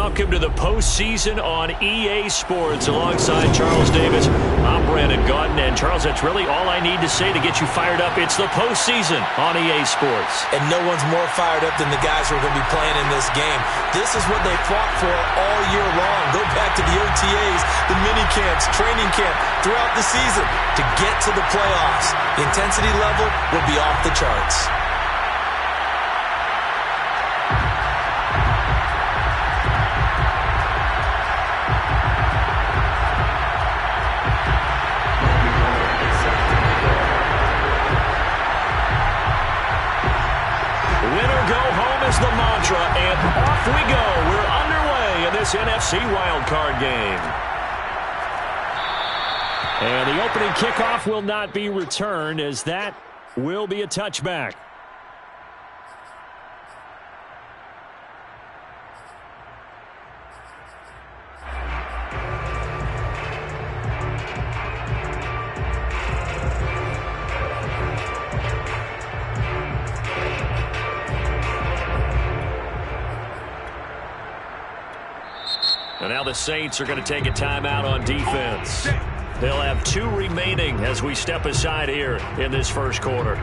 welcome to the postseason on EA Sports. Alongside Charles Davis, I'm Brandon Gaudin. And Charles, that's really all I need to say to get you fired up. It's the postseason on EA Sports. And no one's more fired up than the guys who are going to be playing in this game. This is what they fought for all year long. Go back to the OTAs, the mini camps, training camp, throughout the season to get to the playoffs. The intensity level will be off the charts. The mantra, and off we go. We're underway in this NFC wildcard game. And the opening kickoff will not be returned, as that will be a touchback. And now the Saints are going to take a timeout on defense. They'll have 2 remaining as we step aside here in this first quarter.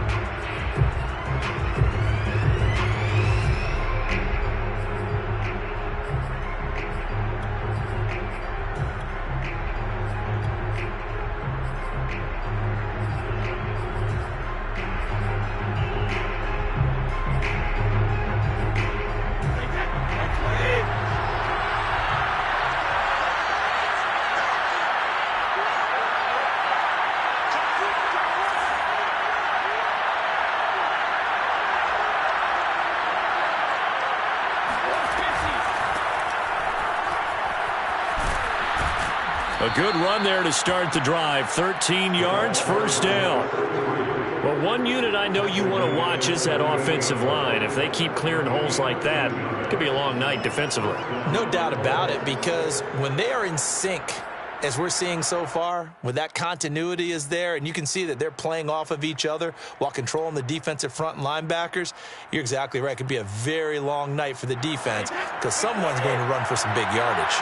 A good run there to start the drive. 13 yards, first down. Well, one unit I know you want to watch is that offensive line. If they keep clearing holes like that, it could be a long night defensively. No doubt about it, because when they are in sync, as we're seeing so far, when that continuity is there, and you can see that they're playing off of each other while controlling the defensive front and linebackers, you're exactly right. It could be a very long night for the defense because someone's going to run for some big yardage.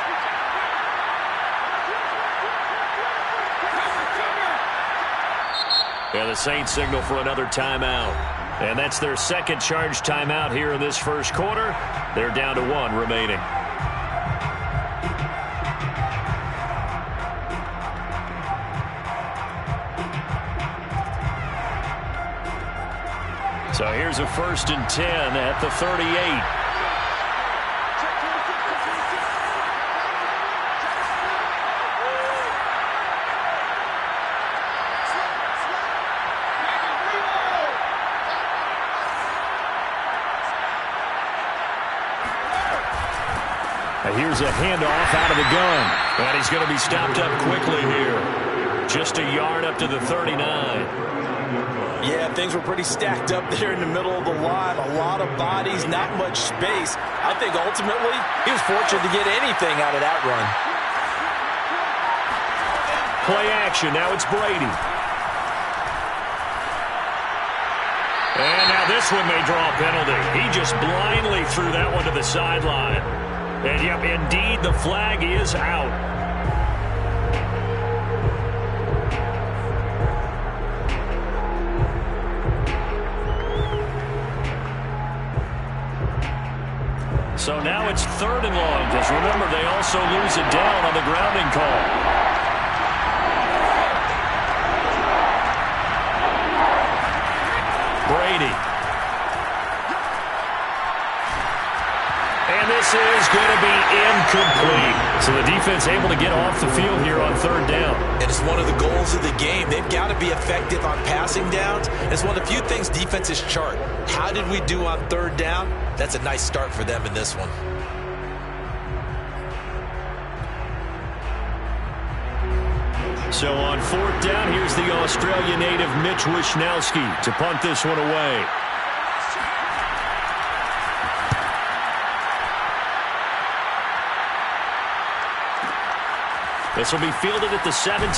Yeah, the Saints signal for another timeout. And that's their second charge timeout here in this first quarter. They're down to 1 remaining. So here's a 1st and 10 at the 38. Here's a handoff out of the gun. And he's going to be stopped up quickly here. Just a yard up to the 39. Yeah, things were pretty stacked up there in the middle of the line. A lot of bodies, not much space. I think ultimately he was fortunate to get anything out of that run. Play action. Now it's Brady. And now this one may draw a penalty. He just blindly threw that one to the sideline. And, yep, indeed, the flag is out. So now it's 3rd and long, because remember, they also lose it down on the grounding call. Brady. And this is going to be incomplete. So the defense able to get off the field here on 3rd down. And it's one of the goals of the game. They've got to be effective on passing downs. It's one of the few things defenses chart. How did we do on 3rd down? That's a nice start for them in this one. So on 4th down, here's the Australia native Mitch Wishnowsky to punt this one away. This will be fielded at the 17.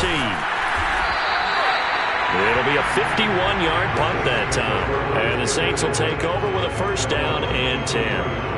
It'll be a 51-yard punt that time. And the Saints will take over with a 1st down and 10.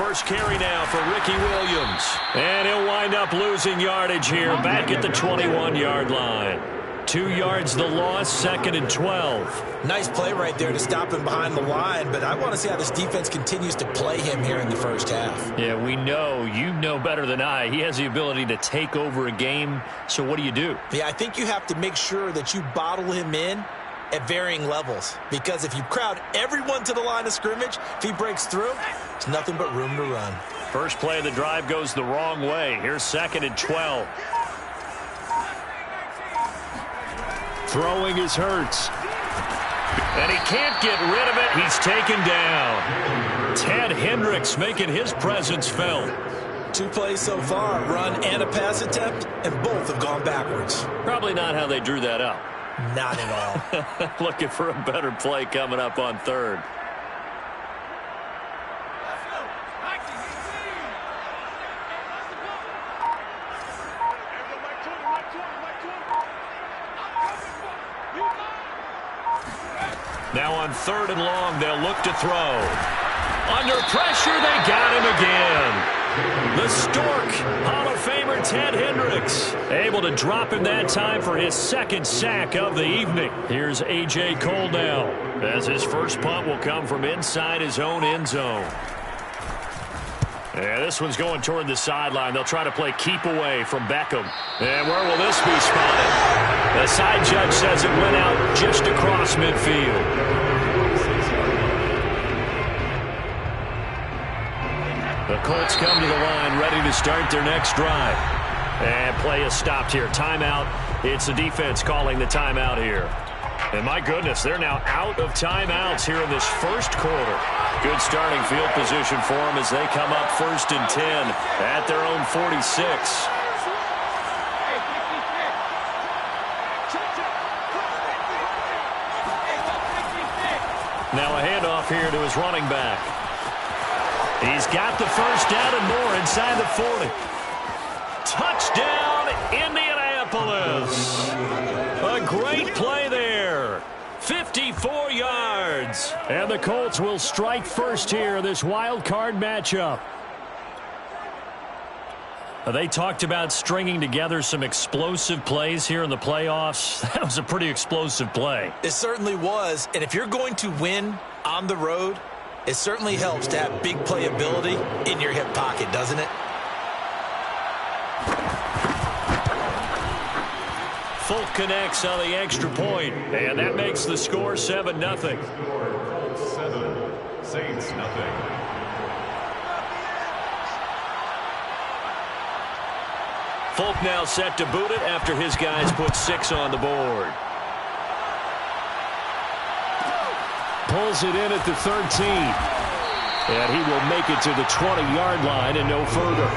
first carry now for Ricky Williams. And he'll wind up losing yardage here, back at the 21-yard line. 2 yards the loss, 2nd and 12. Nice play right there to stop him behind the line, but I want to see how this defense continues to play him here in the first half. Yeah, we know. You know better than I. He has the ability to take over a game, so what do you do? Yeah, I think you have to make sure that you bottle him in at varying levels, because if you crowd everyone to the line of scrimmage, if he breaks through, there's nothing but room to run. First play of the drive goes the wrong way. Here's 2nd and 12. Throwing is Hurts. And he can't get rid of it. He's taken down. Ted Hendricks making his presence felt. 2 plays so far, run and a pass attempt, and both have gone backwards. Probably not how they drew that up. Not at all. Looking for a better play coming up on 3rd. Now on 3rd and long, they'll look to throw. Under pressure, they got him again. The Stork, Hall of Famer Ted Hendricks, able to drop him that time for his 2nd sack of the evening. Here's A.J. Cole now, as his first punt will come from inside his own end zone. And this one's going toward the sideline. They'll try to play keep away from Beckham. And where will this be spotted? The side judge says it went out just across midfield. The Colts come to the line, ready to start their next drive. And play is stopped here. Timeout. It's the defense calling the timeout here. And my goodness, they're now out of timeouts here in this first quarter. Good starting field position for them as they come up 1st and 10 at their own 46. Now a handoff here to his running back. He's got the first down and more inside the 40. Touchdown, Indianapolis. A great play there. 54 yards. And the Colts will strike first here in this wild card matchup. They talked about stringing together some explosive plays here in the playoffs. That was a pretty explosive play. It certainly was. And if you're going to win on the road, it certainly helps to have big playability in your hip pocket, doesn't it? Folk connects on the extra point, and that makes the score 7-0. 7, Saints nothing. Folk now set to boot it after his guys put 6 on the board. Pulls it in at the 13. And he will make it to the 20-yard line and no further.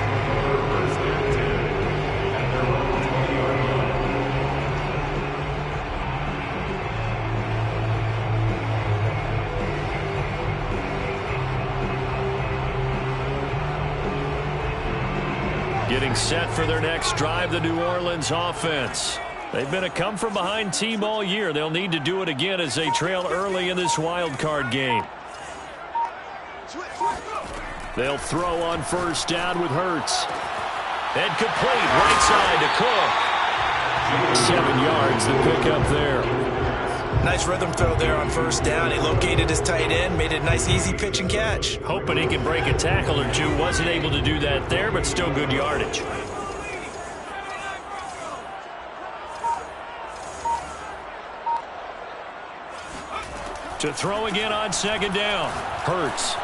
Getting set for their next drive, the New Orleans offense. They've been a come-from-behind team all year. They'll need to do it again as they trail early in this wild card game. They'll throw on first down with Hurts. And complete right side to Cook. 7 yards the pickup there. Nice rhythm throw there on first down. He located his tight end, made it a nice easy pitch and catch. Hoping he can break a tackle or two. Wasn't able to do that there, but still good yardage. To throw again on second down. Hurts.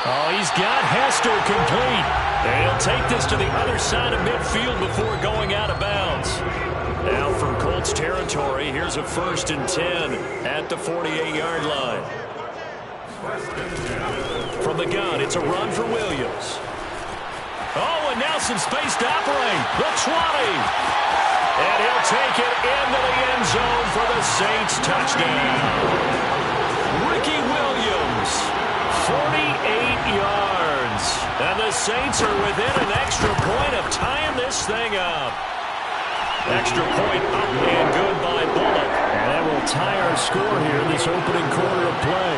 Oh, he's got Hester complete. And he'll take this to the other side of midfield before going out of bounds. Now from Colts territory, here's a 1st and 10 at the 48-yard line. From the gun, it's a run for Williams. Oh, and now some space to operate. The 20. And he'll take it into the end zone for the Saints touchdown. Ricky Williams, 48 yards. And the Saints are within an extra point of tying this thing up. Extra point up and good by Bullock. And that will tie our score here in this opening quarter of play.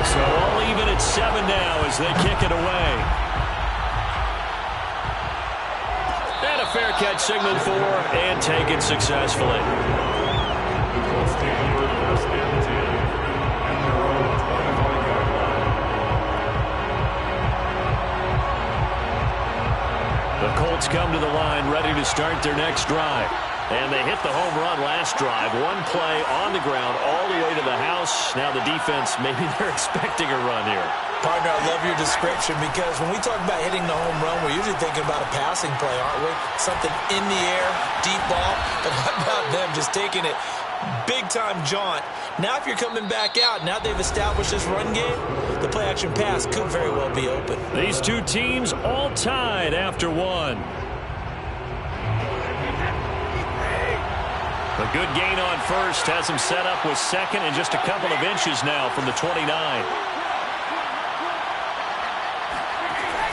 So all even at 7 now as they kick it away. And a fair catch signaled for and taken successfully. The Colts come to the line ready to start their next drive. And they hit the home run last drive. One play on the ground all the way to the house. Now the defense, maybe they're expecting a run here. Partner, I love your description because when we talk about hitting the home run, we're usually thinking about a passing play, aren't we? Something in the air, deep ball. But how about them just taking it big-time jaunt? Now if you're coming back out, now they've established this run game, the play-action pass could very well be open. These two teams all tied after one. A good gain on first has him set up with second and just a couple of inches now from the 29.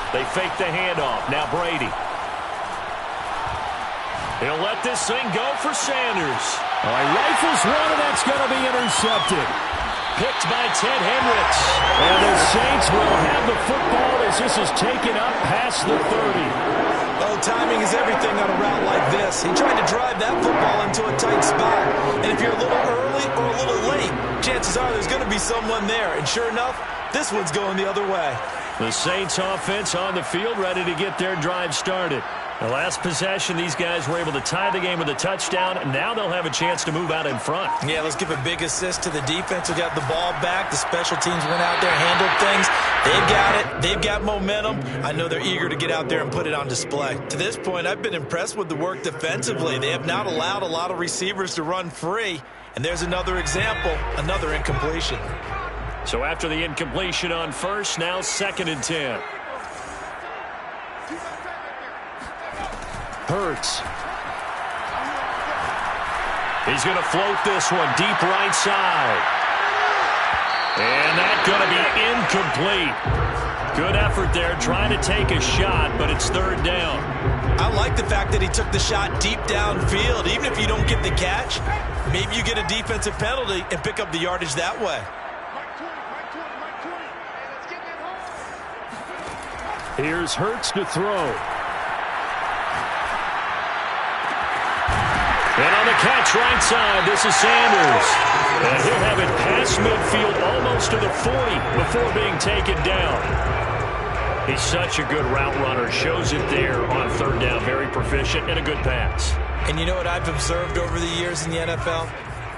They fake the handoff. Now Brady. He'll let this thing go for Sanders. Rifles one, and that's going to be intercepted. Picked by Ted Hendricks. And the Saints will have the football as this is taken up past the 30. Oh, timing is everything on a route like this. He tried to drive that football into a tight spot. And if you're a little early or a little late, chances are there's going to be someone there. And sure enough, this one's going the other way. The Saints offense on the field ready to get their drive started. The last possession, these guys were able to tie the game with a touchdown, and now they'll have a chance to move out in front. Yeah, let's give a big assist to the defense who got the ball back. The special teams went out there, handled things. They've got it. They've got momentum. I know they're eager to get out there and put it on display. To this point, I've been impressed with the work defensively. They have not allowed a lot of receivers to run free. And there's another example, another incompletion. So after the incompletion on first, now 2nd and 10. Hurts. He's going to float this one deep right side. And that's going to be incomplete. Good effort there trying to take a shot, but it's 3rd down. I like the fact that he took the shot deep downfield. Even if you don't get the catch, maybe you get a defensive penalty and pick up the yardage that way. Here's Hurts to throw. And on the catch right side, this is Sanders. And he'll have it past midfield almost to the 40 before being taken down. He's such a good route runner. Shows it there on 3rd down. Very proficient and a good pass. And you know what I've observed over the years in the NFL?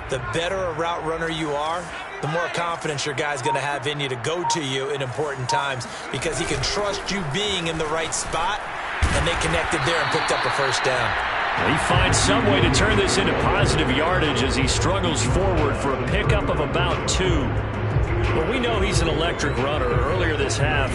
The better a route runner you are, the more confidence your guy's going to have in you to go to you in important times because he can trust you being in the right spot, and they connected there and picked up a 1st down. He finds some way to turn this into positive yardage as he struggles forward for a pickup of about 2. Well, we know he's an electric runner. Earlier this half,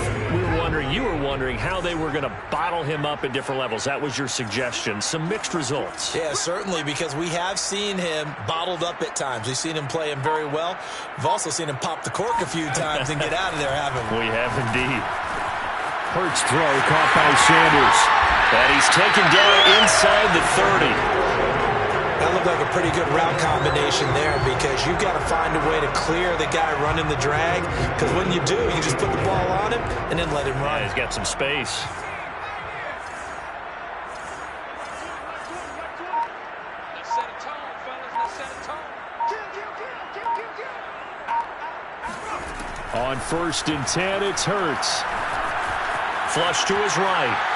you were wondering how they were going to bottle him up at different levels. That was your suggestion. Some mixed results. Yeah, certainly, because we have seen him bottled up at times. We've seen him play him very well. We've also seen him pop the cork a few times and get out of there, haven't we? We have indeed. Hurts throw caught by Sanders. And he's taken down inside the 30. That looked like a pretty good route combination there because you've got to find a way to clear the guy running the drag because when you do, you just put the ball on him and then let him run. Yeah, he's got some space. Let's set a tone, fellas. Let's set a tone. On 1st and 10, it's Hurts. Flush to his right.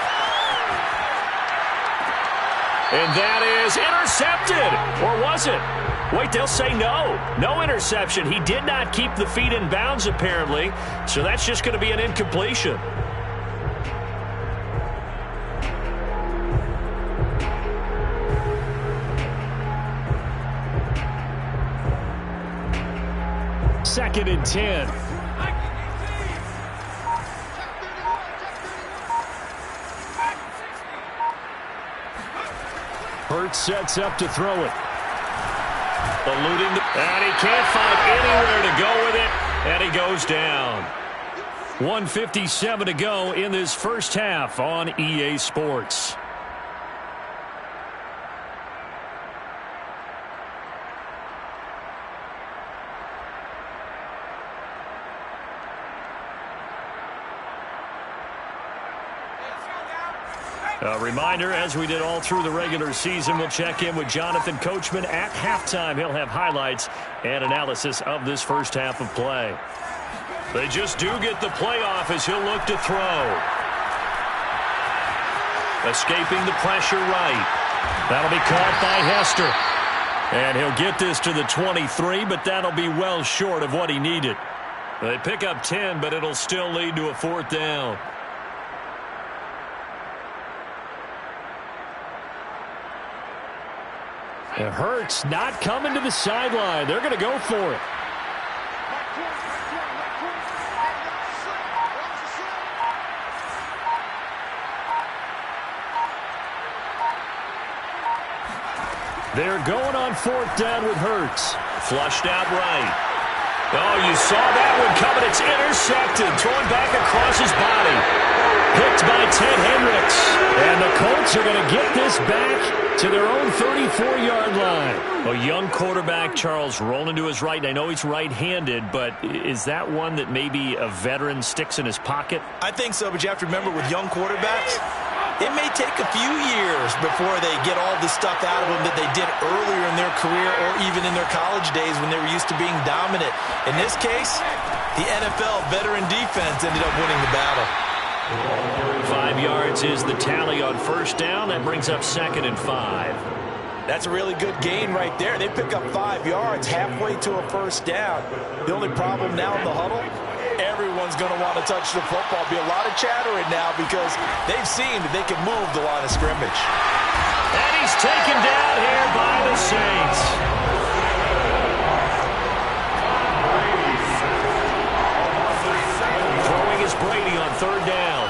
And that is intercepted. Or was it? Wait, they'll say no. No interception. He did not keep the feet in bounds, apparently. So that's just going to be an incompletion. Second and 10. Hurts sets up to throw it. Eluding and he can't find anywhere to go with it, and he goes down. 1:57 to go in this first half on EA Sports. A reminder, as we did all through the regular season, we'll check in with Jonathan Coachman at halftime. He'll have highlights and analysis of this first half of play. They just do get the playoff as he'll look to throw. Escaping the pressure right. That'll be caught by Hester. And he'll get this to the 23, but that'll be well short of what he needed. They pick up 10, but it'll still lead to a 4th down. It hurts not coming to the sideline. They're going to go for it. They're going on 4th down with Hurts. Flushed out right. Oh, you saw that one coming. It's intercepted. Thrown back across his body. Picked by Ted Hendricks. And the Colts are going to get this back to their own 34-yard line. A young quarterback, Charles, rolling to his right. I know he's right-handed, but is that one that maybe a veteran sticks in his pocket? I think so, but you have to remember with young quarterbacks, it may take a few years before they get all the stuff out of them that they did earlier in their career or even in their college days when they were used to being dominant. In this case, the NFL veteran defense ended up winning the battle. 5 yards is the tally on 1st down. That brings up 2nd and 5. That's a really good gain right there. They pick up 5 yards halfway to a 1st down. The only problem now in the huddle, everyone's going to want to touch the football. Be a lot of chattering now because they've seen that they can move the line of scrimmage. And he's taken down here by the Saints. Throwing is Brady on 3rd down.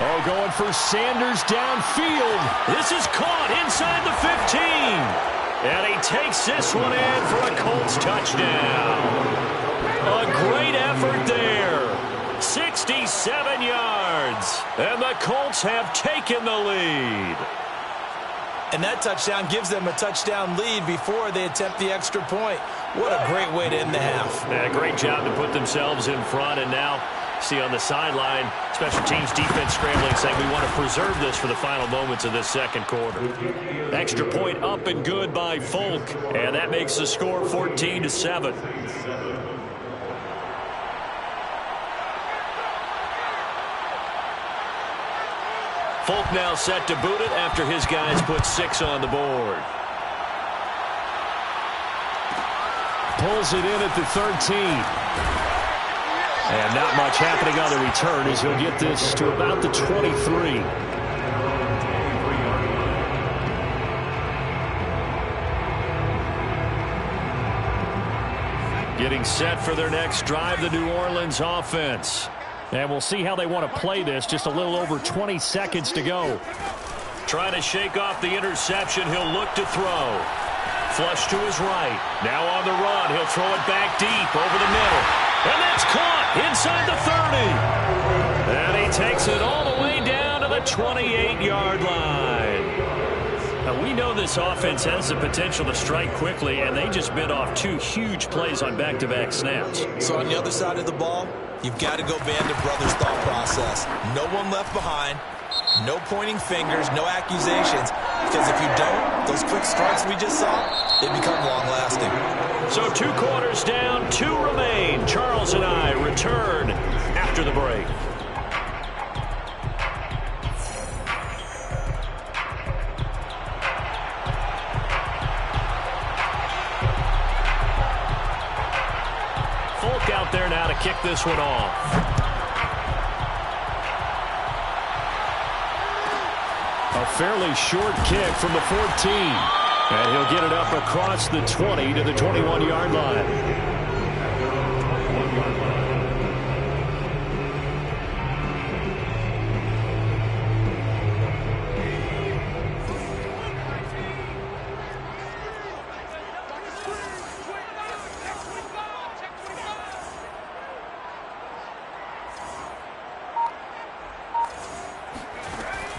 Oh, going for Sanders downfield. This is caught inside the 15. And he takes this one in for a Colts touchdown. A great effort there. 67 yards. And the Colts have taken the lead. And that touchdown gives them a touchdown lead before they attempt the extra point. What a great way to end the half. Yeah, great job to put themselves in front. And now, see on the sideline, special teams defense scrambling, saying we want to preserve this for the final moments of this 2nd quarter. Extra point up and good by Folk. And that makes the score 14-7. Folk now set to boot it after his guys put 6 on the board. Pulls it in at the 13. And not much happening on the return as he'll get this to about the 23. Getting set for their next drive, the New Orleans offense. And we'll see how they want to play this. Just a little over 20 seconds to go. Trying to shake off the interception. He'll look to throw. Flush to his right. Now on the run. He'll throw it back deep over the middle. And that's caught inside the 30. And he takes it all the way down to the 28-yard line. Now, we know this offense has the potential to strike quickly, and they just bit off 2 huge plays on back-to-back snaps. So on the other side of the ball, you've got to go Vander Brothers' thought process. No one left behind. No pointing fingers, no accusations. Because if you don't, those quick strikes we just saw, they become long-lasting. So 2 quarters down, 2 remain. Charles and I return after the break. Folk out there now to kick this one off. A fairly short kick from the 14. And he'll get it up across the 20 to the 21-yard line.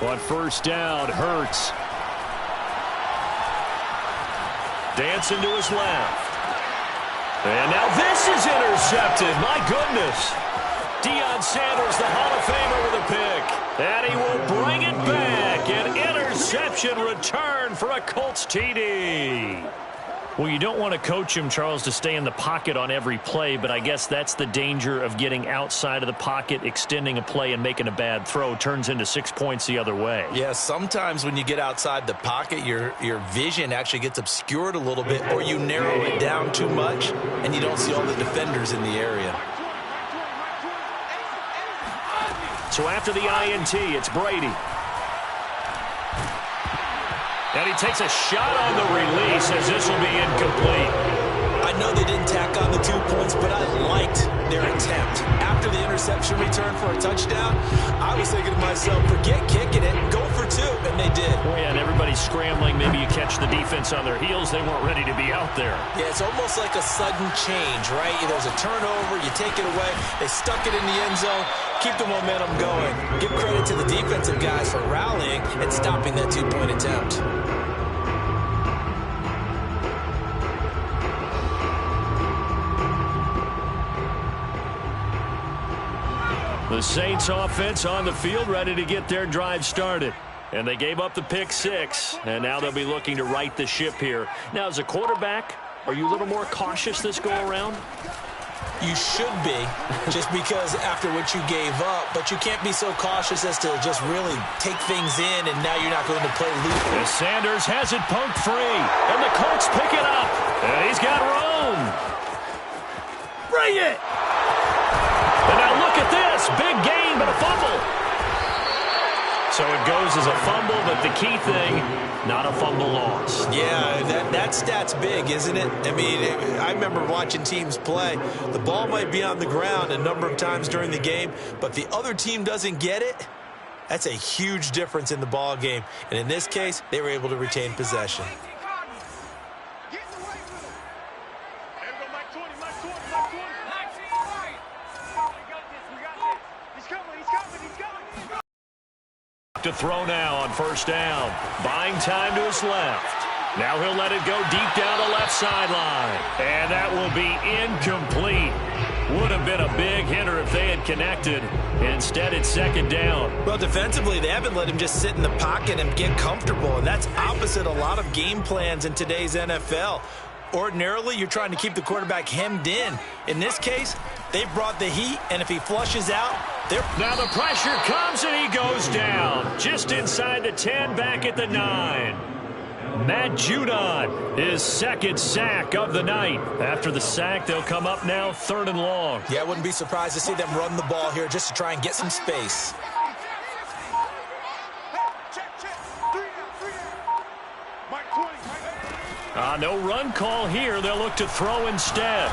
On 1st down, Hurts. Dancing to his left. And now this is intercepted. My goodness. Deion Sanders, the Hall of Famer, with a pick. And he will bring it interception return for a Colts TD. Well, you don't want to coach him, Charles, to stay in the pocket on every play, but I guess that's the danger of getting outside of the pocket, extending a play, and making a bad throw. Turns into 6 points the other way. Yeah, sometimes when you get outside the pocket, your vision actually gets obscured a little bit, or you narrow it down too much, and you don't see all the defenders in the area. So after the INT, it's Brady. And he takes a shot on the release as this will be incomplete. I know they didn't tack on the 2 points, but I liked their attempt. After the interception return for a touchdown, I was thinking to myself, forget kicking it, go for 2, and they did. Oh, yeah, and everybody's scrambling. Maybe you catch the defense on their heels. They weren't ready to be out there. Yeah, it's almost like a sudden change, right? There's a turnover, you take it away, they stuck it in the end zone, keep the momentum going. Give credit to the defensive guys for rallying and stopping that 2-point attempt. The Saints offense on the field, ready to get their drive started. And they gave up the pick 6, and now they'll be looking to right the ship here. Now, as a quarterback, are you a little more cautious this go-around? You should be, just because after what you gave up, but you can't be so cautious as to just really take things in, and now you're not going to play loose. As Sanders has it poked free, and the Colts pick it up. And he's got Rome. Bring it! And now look at this. Big gain, but a fumble. So it goes as a fumble, but the key thing, not a fumble loss. Yeah, that stat's big, isn't it? I mean, I remember watching teams play. The ball might be on the ground a number of times during the game, but the other team doesn't get it. That's a huge difference in the ball game. And in this case, they were able to retain possession. To throw now on first down. Buying time to his left. Now he'll let it go deep down the left sideline. And that will be incomplete. Would have been a big hitter if they had connected. Instead, it's second down. Well, defensively, they haven't let him just sit in the pocket and get comfortable. And that's opposite a lot of game plans in today's NFL. Ordinarily, you're trying to keep the quarterback hemmed in. In this case, they brought the heat, and if he flushes out, they're... Now the pressure comes, and he goes down. Just inside the 10, back at the 9. Matt Judon, his second sack of the night. After the sack, they'll come up now 3rd and long. Yeah, I wouldn't be surprised to see them run the ball here just to try and get some space. No run call here. They'll look to throw instead.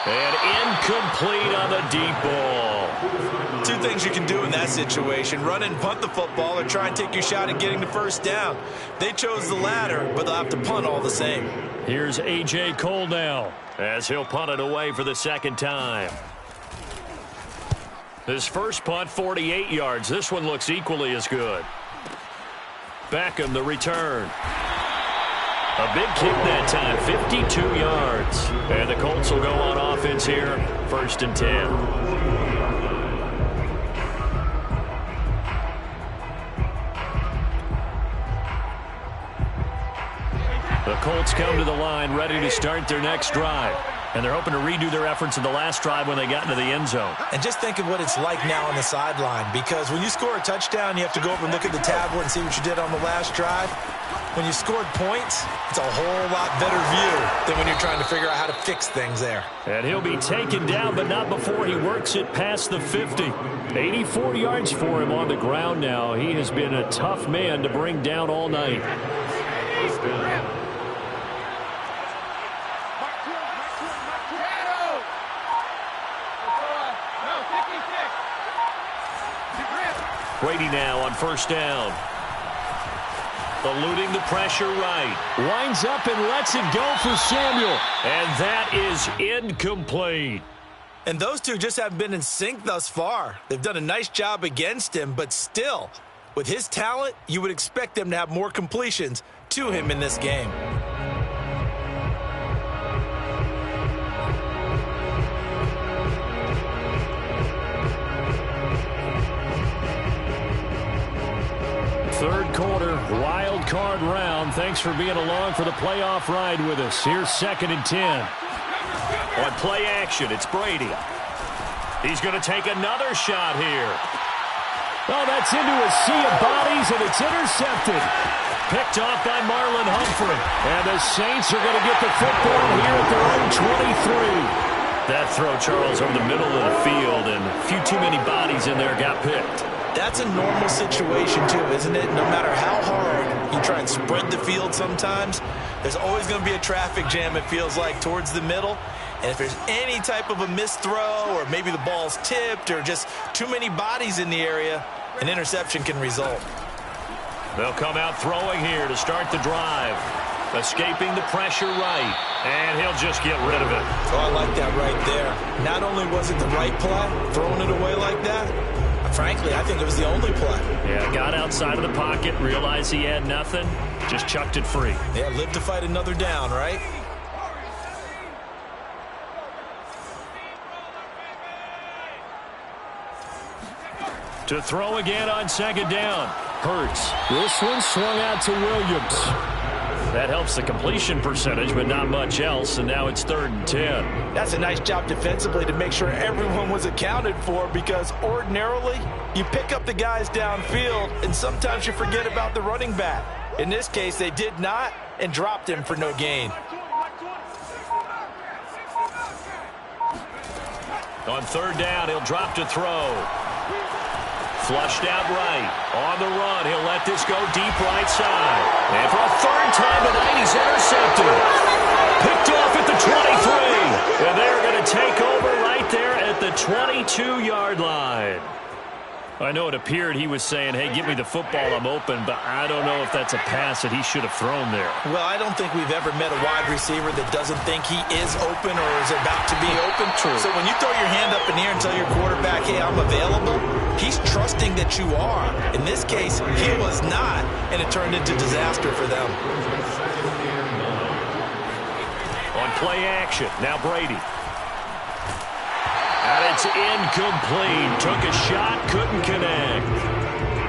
And incomplete on the deep ball. 2 things you can do in that situation. Run and punt the football or try and take your shot at getting the first down. They chose the latter, but they'll have to punt all the same. Here's A.J. Cole now as he'll punt it away for the second time. His first punt, 48 yards. This one looks equally as good. Beckham, the return. A big kick that time, 52 yards. And the Colts will go on offense here, 1st and 10. The Colts come to the line, ready to start their next drive. And they're hoping to redo their efforts in the last drive when they got into the end zone. And just think of what it's like now on the sideline, because when you score a touchdown, you have to go over and look at the tablet and see what you did on the last drive. When you scored points, it's a whole lot better view than when you're trying to figure out how to fix things there. And he'll be taken down, but not before he works it past the 50. 84 yards for him on the ground now. He has been a tough man to bring down all night. Brady now on first down. Eluding the pressure right. Winds up and lets it go for Samuel. And that is incomplete. And those two just haven't been in sync thus far. They've done a nice job against him, but still, with his talent, you would expect them to have more completions to him in this game. card round. Thanks for being along for the playoff ride with us. Here's 2nd and 10. On play action, it's Brady. He's going to take another shot here. Oh, that's into a sea of bodies, and it's intercepted. Picked off by Marlon Humphrey. And the Saints are going to get the football here at their own 23. That throw, Charles, over the middle of the field, and a few too many bodies in there got picked. That's a normal situation, too, isn't it? No matter how hard you try and spread the field sometimes, there's always going to be a traffic jam, it feels like, towards the middle. And if there's any type of a missed throw, or maybe the ball's tipped, or just too many bodies in the area, an interception can result. They'll come out throwing here to start the drive. Escaping the pressure right. And he'll just get rid of it. Oh, I like that right there. Not only was it the right play, throwing it away like that, frankly, I think it was the only play. Yeah, got outside of the pocket, realized he had nothing, just chucked it free. Yeah, live to fight another down, right? To throw again on 2nd down. Hurts. This one swung out to Williams. That helps the completion percentage, but not much else, and now it's 3rd and 10. That's a nice job defensively to make sure everyone was accounted for, because ordinarily you pick up the guys downfield, and sometimes you forget about the running back. In this case, they did not and dropped him for no gain. On 3rd down, he'll drop to throw. Flushed out right. On the run, he'll let this go deep right side. And for a 3rd time tonight, he's intercepted. Picked off at the 23. And they're going to take over right there at the 22-yard line. I know it appeared he was saying, hey, give me the football, I'm open, but I don't know if that's a pass that he should have thrown there. Well, I don't think we've ever met a wide receiver that doesn't think he is open or is about to be open. True. So when you throw your hand up in the air and tell your quarterback, hey, I'm available, he's trusting that you are. In this case, he was not, and it turned into disaster for them. On play action, now Brady. And it's incomplete. Took a shot, couldn't connect.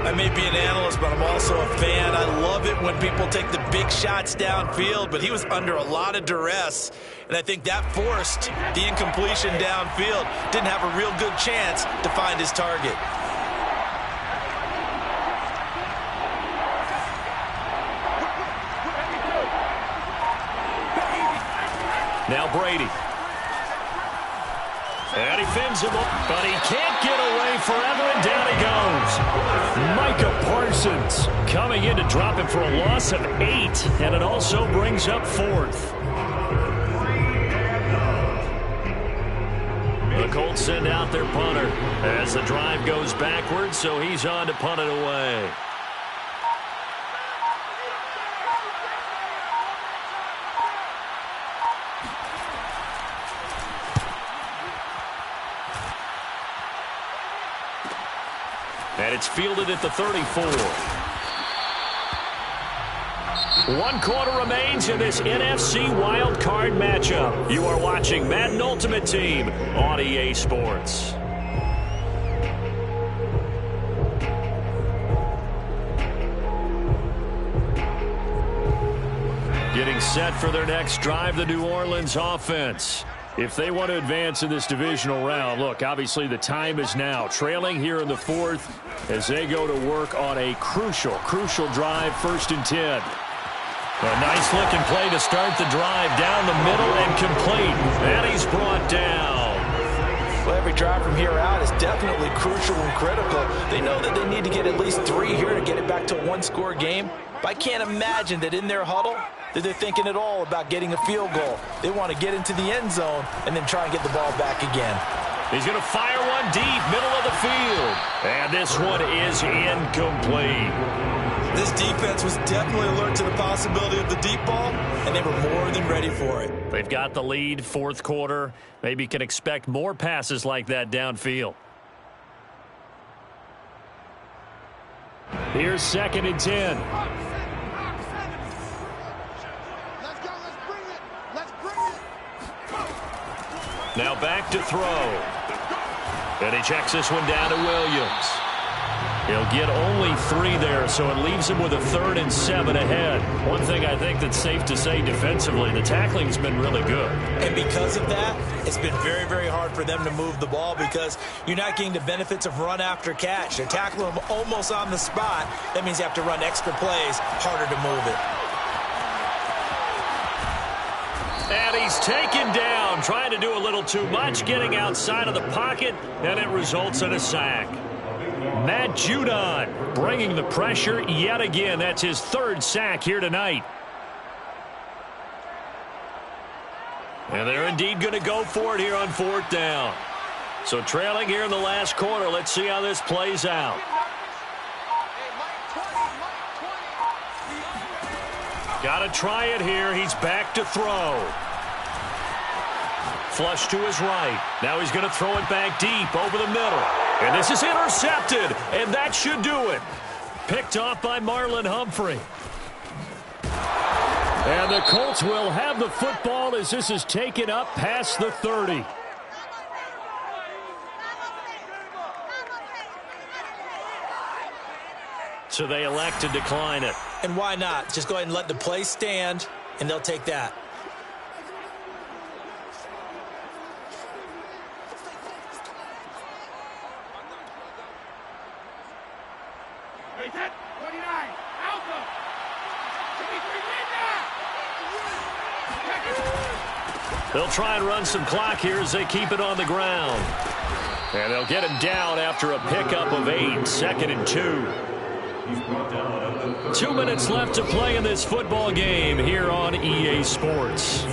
I may be an analyst, but I'm also a fan. I love it when people take the big shots downfield, but he was under a lot of duress, and I think that forced the incompletion downfield. Didn't have a real good chance to find his target. Now Brady. And he fins him up, but he can't get away forever, and down he goes. Micah Parsons coming in to drop him for a loss of 8, and it also brings up 4th. The Colts send out their punter as the drive goes backwards, so he's on to punt it away. And it's fielded at the 34. 1 quarter remains in this NFC Wild Card matchup. You are watching Madden Ultimate Team on EA Sports. Getting set for their next drive, the New Orleans offense. If they want to advance in this divisional round, look, obviously the time is now. Trailing here in the 4th as they go to work on a crucial drive, 1st and 10. A nice looking play to start the drive down the middle and complete. And he's brought down. Well, every drive from here out is definitely crucial and critical. They know that they need to get at least 3 here to get it back to a 1-score game. But I can't imagine that in their huddle that they're thinking at all about getting a field goal. They want to get into the end zone and then try and get the ball back again. He's going to fire one deep, middle of the field. And this one is incomplete. This defense was definitely alert to the possibility of the deep ball, and they were more than ready for it. They've got the lead, 4th quarter. Maybe can expect more passes like that downfield. Here's 2nd and 10. Now back to throw. And he checks this one down to Williams. He'll get only 3 there, so it leaves him with a 3rd and 7 ahead. One thing I think that's safe to say defensively, the tackling's been really good. And because of that, it's been very, very hard for them to move the ball because you're not getting the benefits of run after catch. They're tackling them almost on the spot. That means you have to run extra plays, harder to move it. And he's taken down, trying to do a little too much, getting outside of the pocket, and it results in a sack. Matt Judon bringing the pressure yet again. That's his 3rd sack here tonight. And they're indeed going to go for it here on 4th down. So trailing here in the last quarter. Let's see how this plays out. Got to try it here. He's back to throw. Flush to his right. Now he's going to throw it back deep over the middle. And this is intercepted, and that should do it. Picked off by Marlon Humphrey. And the Colts will have the football as this is taken up past the 30. So they elect to decline it. And why not? Just go ahead and let the play stand, and they'll take that. They'll try and run some clock here as they keep it on the ground. And they'll get him down after a pickup of 8, 2nd and 2. 2 minutes left to play in this football game here on EA Sports.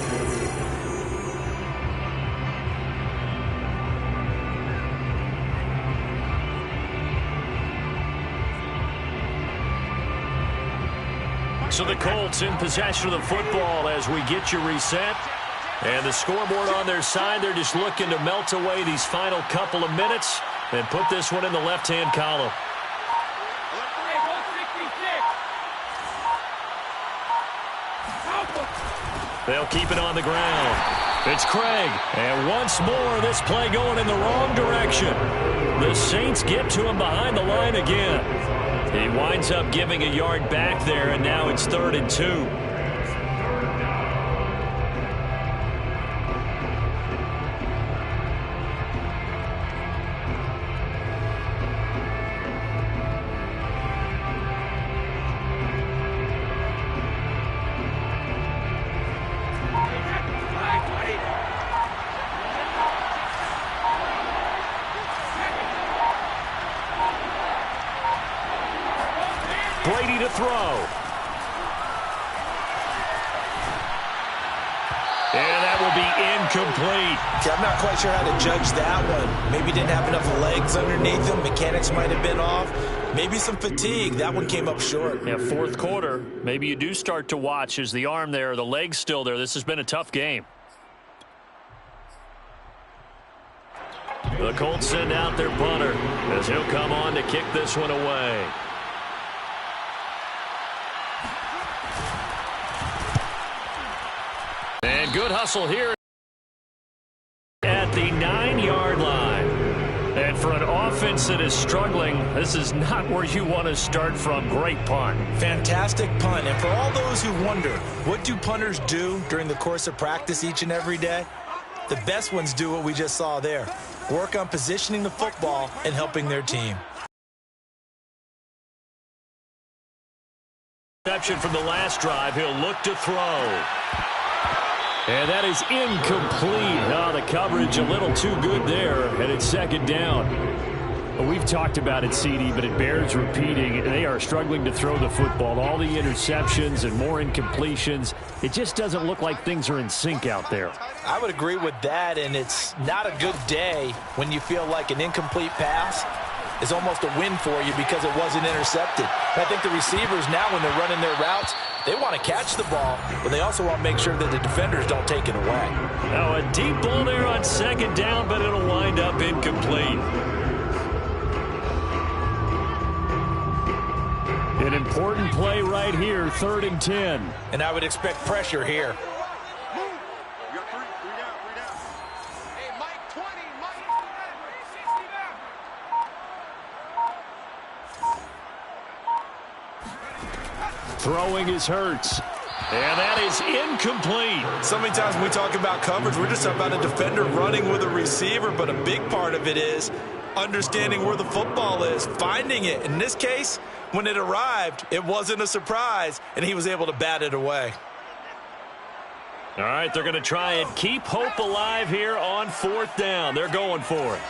So the Colts in possession of the football as we get you reset. And the scoreboard on their side, they're just looking to melt away these final couple of minutes and put this one in the left-hand column. They'll keep it on the ground. It's Craig. And once more, this play going in the wrong direction. The Saints get to him behind the line again. He winds up giving a yard back there, and now it's 3rd and 2. Brady to throw. And that will be incomplete. Okay, I'm not quite sure how to judge that one. Maybe didn't have enough legs underneath him. Mechanics might have been off. Maybe some fatigue. That one came up short. Yeah, 4th quarter. Maybe you do start to watch as the arm there, the leg's still there. This has been a tough game. The Colts send out their punter as he'll come on to kick this one away. And good hustle here at the 9-yard line. And for an offense that is struggling, this is not where you want to start from. Great punt. Fantastic punt. And for all those who wonder, what do punters do during the course of practice each and every day? The best ones do what we just saw there. Work on positioning the football and helping their team. Reception from the last drive. He'll look to throw. And that is incomplete. Oh, the coverage a little too good there, and it's 2nd down. Well, we've talked about it, CD, but it bears repeating. They are struggling to throw the football. All the interceptions and more incompletions. It just doesn't look like things are in sync out there. I would agree with that, and it's not a good day when you feel like an incomplete pass is almost a win for you because it wasn't intercepted. And I think the receivers now, when they're running their routes, they want to catch the ball, but they also want to make sure that the defenders don't take it away. Now a deep ball there on 2nd down, but it'll wind up incomplete. An important play right here, 3rd and 10. And I would expect pressure here. Throwing is Hurts. And that is incomplete. So many times when we talk about coverage, we're just talking about a defender running with a receiver, but a big part of it is understanding where the football is, finding it. In this case, when it arrived, it wasn't a surprise, and he was able to bat it away. All right, they're going to try and keep hope alive here on 4th down. They're going for it.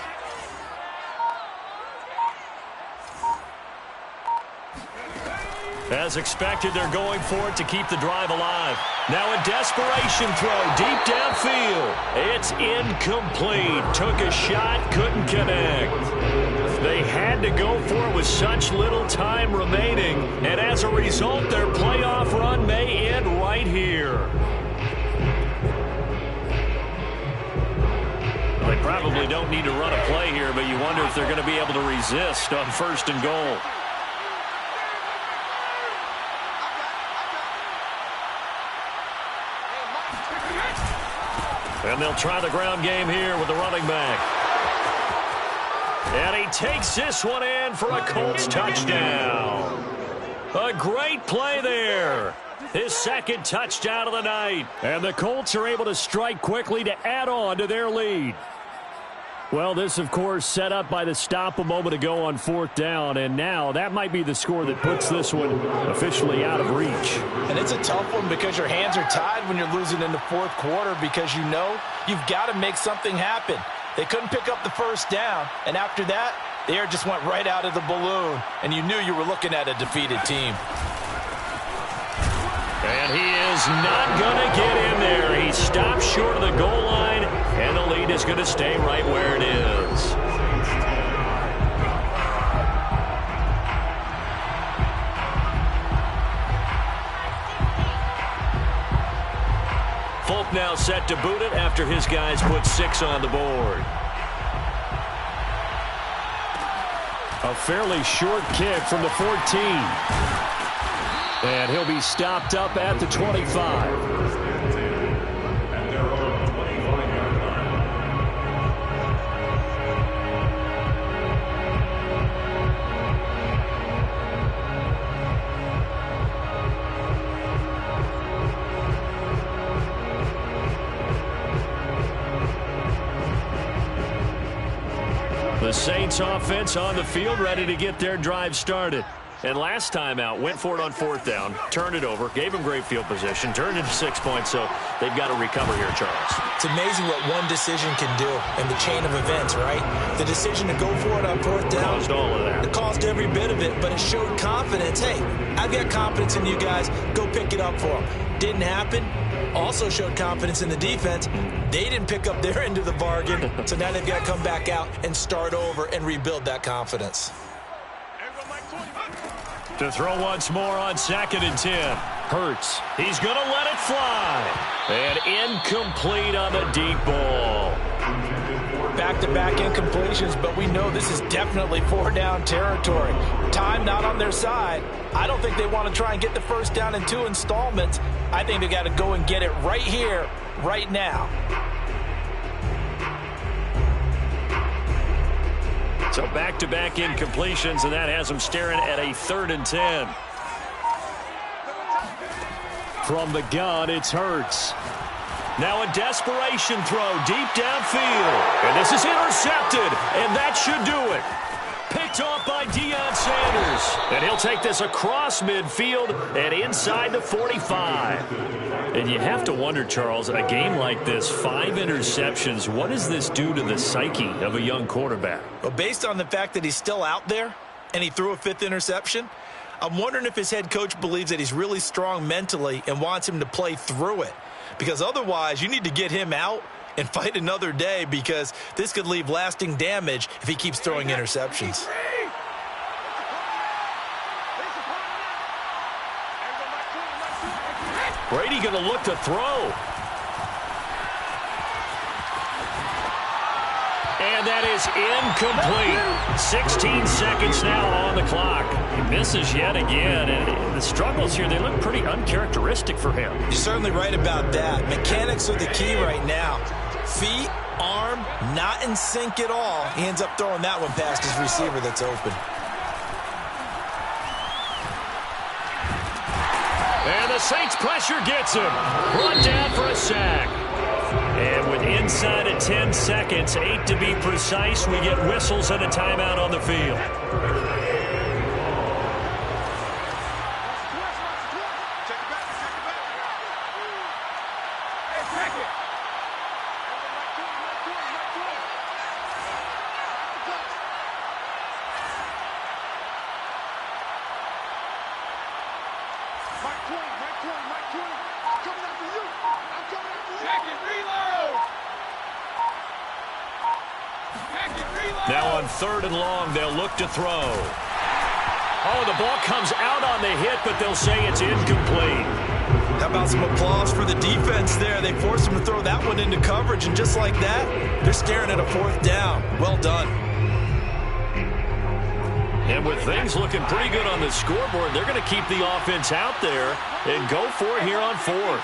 As expected, they're going for it to keep the drive alive. Now a desperation throw deep downfield. It's incomplete. Took a shot, couldn't connect. They had to go for it with such little time remaining, and as a result, their playoff run may end right here. Well, they probably don't need to run a play here, but you wonder if they're going to be able to resist on 1st and goal. And they'll try the ground game here with the running back. And he takes this one in for a Colts touchdown. A great play there. His 2nd touchdown of the night. And the Colts are able to strike quickly to add on to their lead. Well, this, of course, set up by the stop a moment ago on 4th down, and now that might be the score that puts this one officially out of reach. And it's a tough one because your hands are tied when you're losing in the 4th quarter because you know you've got to make something happen. They couldn't pick up the 1st down, and after that, the air just went right out of the balloon, and you knew you were looking at a defeated team. And he is not going to get in there. He stopped short of the goal line, and the lead is going to stay right where it is. Folk now set to boot it after his guys put 6 on the board. A fairly short kick from the 14. And he'll be stopped up at the 25. The Saints offense on the field, ready to get their drive started. And last time out, went for it on 4th down, turned it over, gave them great field position, turned into 6 points, so they've got to recover here, Charles. It's amazing what one decision can do in the chain of events, right? The decision to go for it on 4th down. Caused all of that. It caused every bit of it, but it showed confidence. Hey, I've got confidence in you guys. Go pick it up for them. Didn't happen. Also showed confidence in the defense. They didn't pick up their end of the bargain, so now they've got to come back out and start over and rebuild that confidence. To throw once more on 2nd and 10. Hurts. He's going to let it fly. And incomplete on the deep ball. Back-to-back incompletions, but we know this is definitely 4-down territory. Time not on their side. I don't think they want to try and get the 1st down in 2 installments. I think they got to go and get it right here, right now. So back-to-back incompletions, and that has them staring at a 3rd and 10. From the gun, it's Hurts. Now a desperation throw deep downfield. And this is intercepted, and that should do it. Picked off by Deion Sanders. And he'll take this across midfield and inside the 45. And you have to wonder, Charles, a game like this, 5 interceptions, what does this do to the psyche of a young quarterback? Well, based on the fact that he's still out there and he threw a 5th interception, I'm wondering if his head coach believes that he's really strong mentally and wants him to play through it. Because otherwise, you need to get him out and fight another day, because this could leave lasting damage if he keeps throwing interceptions. Brady going to look to throw. And that is incomplete. 16 seconds now on the clock. He misses yet again. And the struggles here, they look pretty uncharacteristic for him. You're certainly right about that. Mechanics are the key right now. Feet, arm, not in sync at all. He ends up throwing that one past his receiver that's open. The Saints pressure gets him. Brought down for a sack. And with inside of 10 seconds, 8 to be precise, we get whistles and a timeout on the field. Now on 3rd and long, they'll look to throw. Oh, the ball comes out on the hit, but they'll say it's incomplete. How about some applause for the defense there? They forced him to throw that one into coverage, and just like that, they're staring at a 4th down. Well done. And with things looking pretty good on the scoreboard, they're going to keep the offense out there and go for it here on 4th.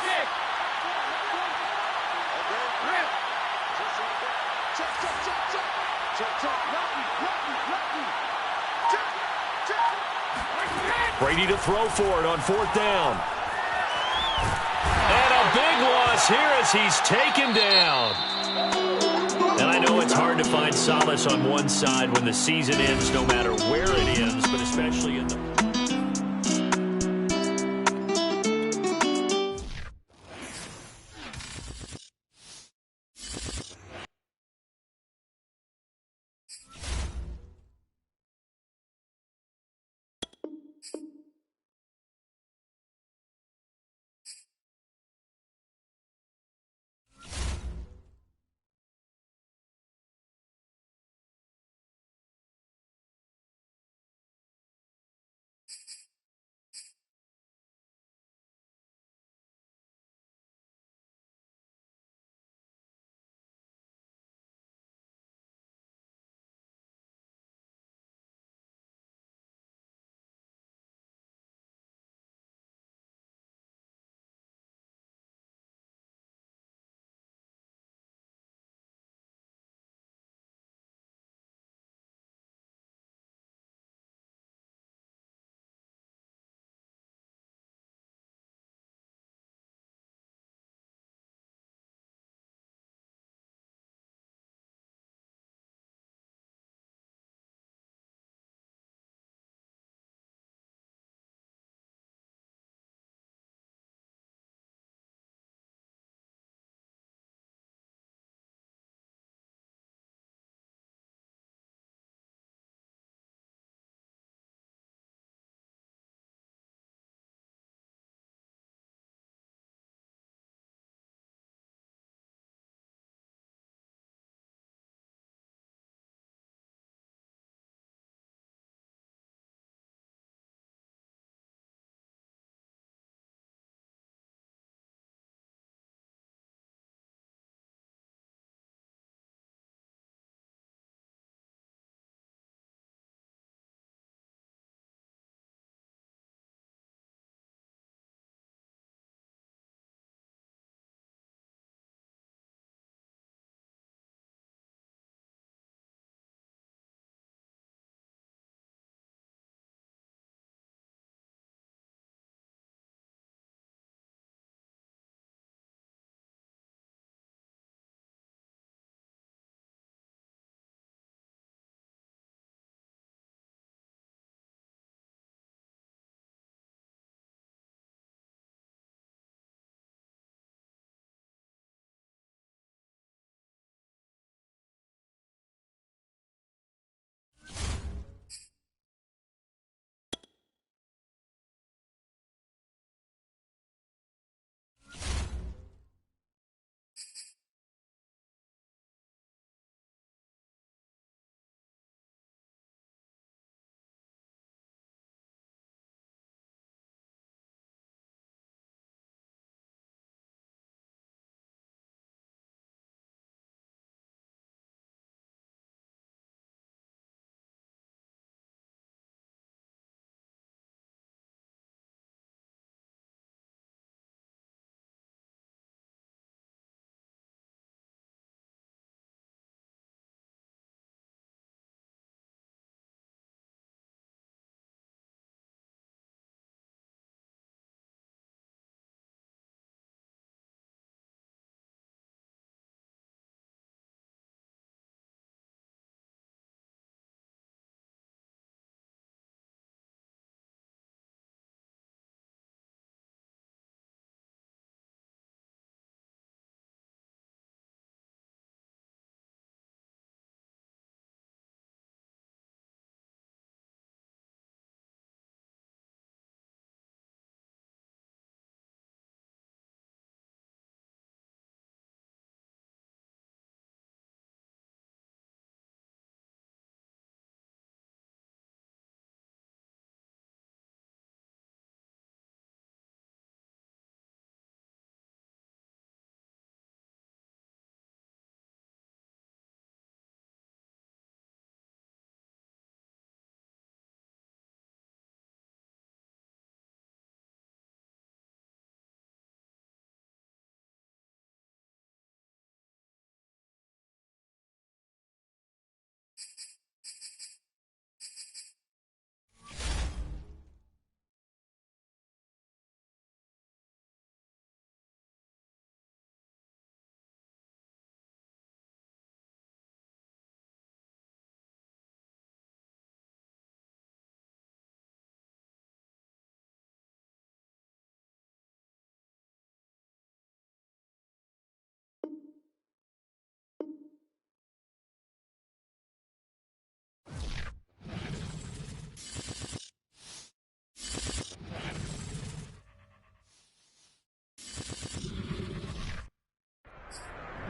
Brady to throw for it on 4th down. And a big loss here as he's taken down. And I know it's hard to find solace on one side when the season ends, no matter where it ends, but especially in the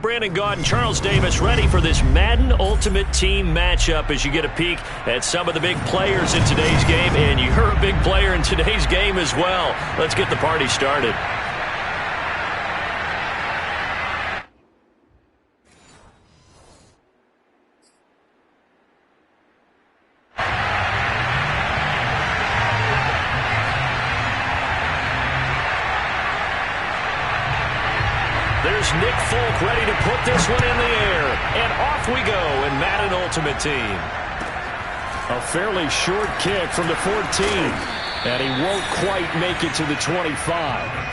Brandon Gaudin and Charles Davis ready for this Madden Ultimate Team matchup as you get a peek at some of the big players in today's game. And you're a big player in today's game as well. Let's get the party started. There's Nick Folk ready to put this one in the air. And off we go in Madden Ultimate Team. A fairly short kick from the 14. And he won't quite make it to the 25.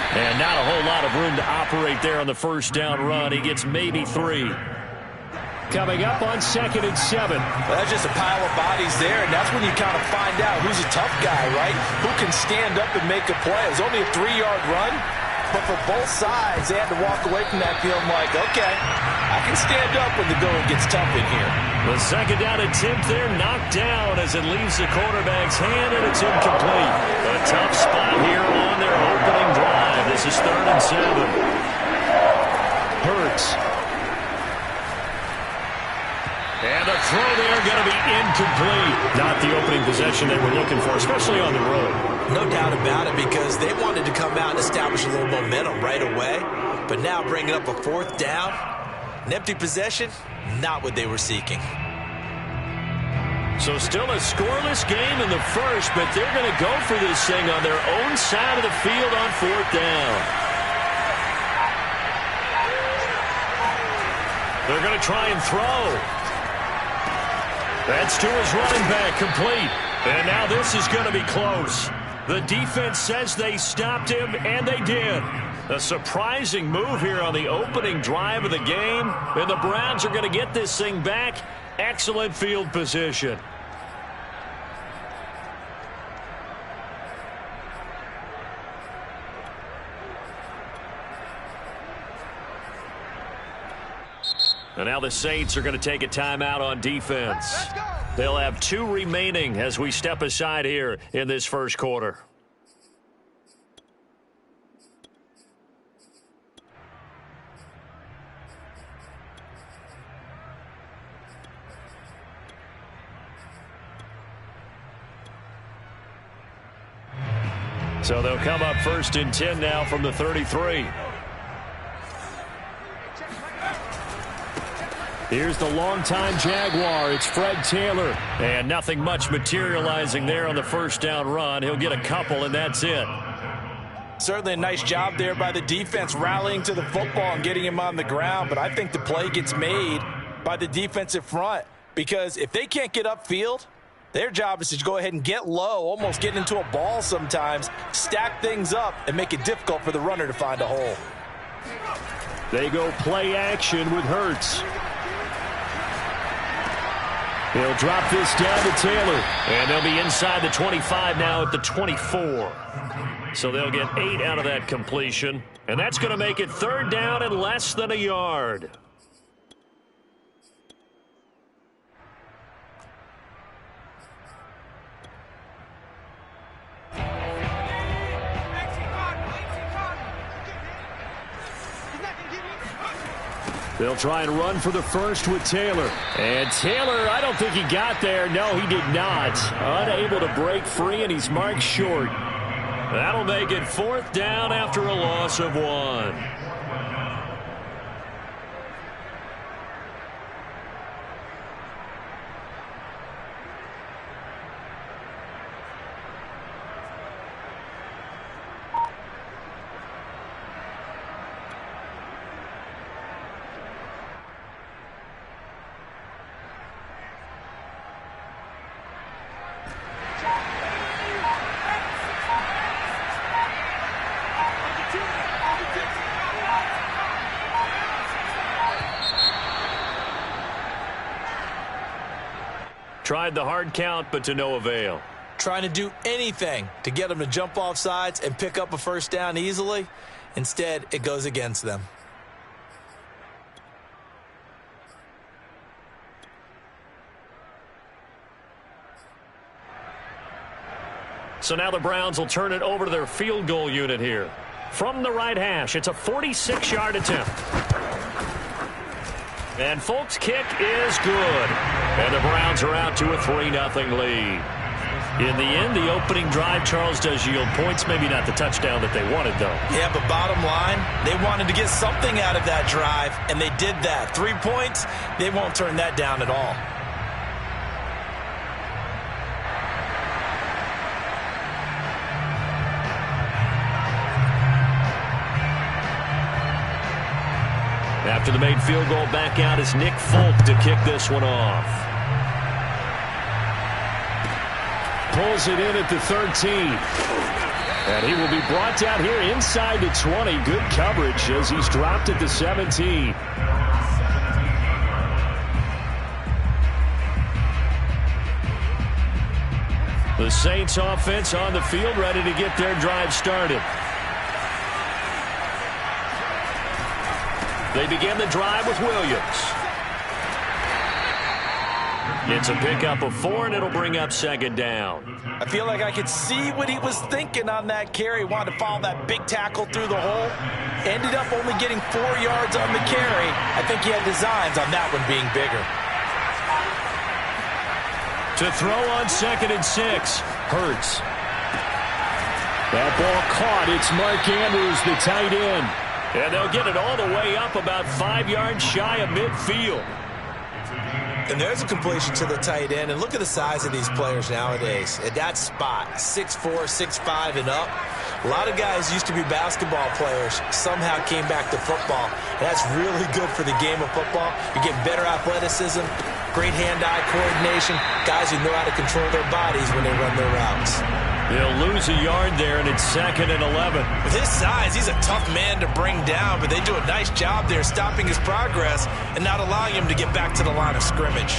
And not a whole lot of room to operate there on the first down run. He gets maybe 3. Coming up on 2nd and 7. Well, that's just a pile of bodies there, and that's when you kind of find out who's a tough guy, right? Who can stand up and make a play. It was only a 3-yard run, but for both sides, they had to walk away from that feeling like, okay, I can stand up when the going gets tough in here. The second down attempt there knocked down as it leaves the quarterback's hand, and it's incomplete. A tough spot here on their opening drive. This is 3rd and 7. Hurts. And the throw there going to be incomplete. Not the opening possession they were looking for, especially on the road. No doubt about it, because they wanted to come out and establish a little momentum right away. But now bringing up a 4th down, an empty possession, not what they were seeking. So still a scoreless game in the first, but they're going to go for this thing on their own side of the field on 4th down. They're going to try and throw. That's to his running back, complete. And now this is going to be close. The defense says they stopped him, and they did. A surprising move here on the opening drive of the game. And the Browns are going to get this thing back. Excellent field position. And now the Saints are going to take a timeout on defense. They'll have 2 remaining as we step aside here in this first quarter. So they'll come up 1st and 10 now from the 33. Here's the longtime Jaguar. It's Fred Taylor. And nothing much materializing there on the first down run. He'll get a couple, and that's it. Certainly a nice job there by the defense rallying to the football and getting him on the ground. But I think the play gets made by the defensive front, because if they can't get upfield, their job is to go ahead and get low, almost get into a ball sometimes, stack things up, and make it difficult for the runner to find a hole. They go play action with Hurts. He'll drop this down to Taylor. And they'll be inside the 25 now at the 24. So they'll get 8 out of that completion. And that's going to make it 3rd down and less than a yard. They'll try and run for the first with Taylor. And Taylor, I don't think he got there. No, he did not. Unable to break free, and he's marked short. That'll make it 4th down after a loss of 1. Tried the hard count, but to no avail. Trying to do anything to get them to jump off sides and pick up a first down easily. Instead, it goes against them. So now the Browns will turn it over to their field goal unit here. From the right hash, it's a 46-yard attempt. And Folk's kick is good. And the Browns are out to a 3-0 lead. In the end, the opening drive, Charles, does yield points. Maybe not the touchdown that they wanted, though. Yeah, but bottom line, they wanted to get something out of that drive, and they did that. 3 points, they won't turn that down at all. After the made field goal, back out is Nick Folk to kick this one off. Pulls it in at the 13. And he will be brought down here inside the 20. Good coverage as he's dropped at the 17. The Saints offense on the field, ready to get their drive started. They begin the drive with Williams. It's a pickup of 4, and it'll bring up second down. I feel like I could see what he was thinking on that carry. Wanted to follow that big tackle through the hole. Ended up only getting 4 yards on the carry. I think he had designs on that one being bigger. To throw on 2nd and 6. Hurts. That ball caught. It's Mark Andrews, the tight end. And they'll get it all the way up about 5 yards shy of midfield. And there's a completion to the tight end. And look at the size of these players nowadays. At that spot, 6'4", 6'5", and up. A lot of guys used to be basketball players, somehow came back to football. And that's really good for the game of football. You get better athleticism, great hand-eye coordination, guys who know how to control their bodies when they run their routes. They'll lose a yard there, and it's 2nd and 11. With his size, he's a tough man to bring down, but they do a nice job there stopping his progress and not allowing him to get back to the line of scrimmage.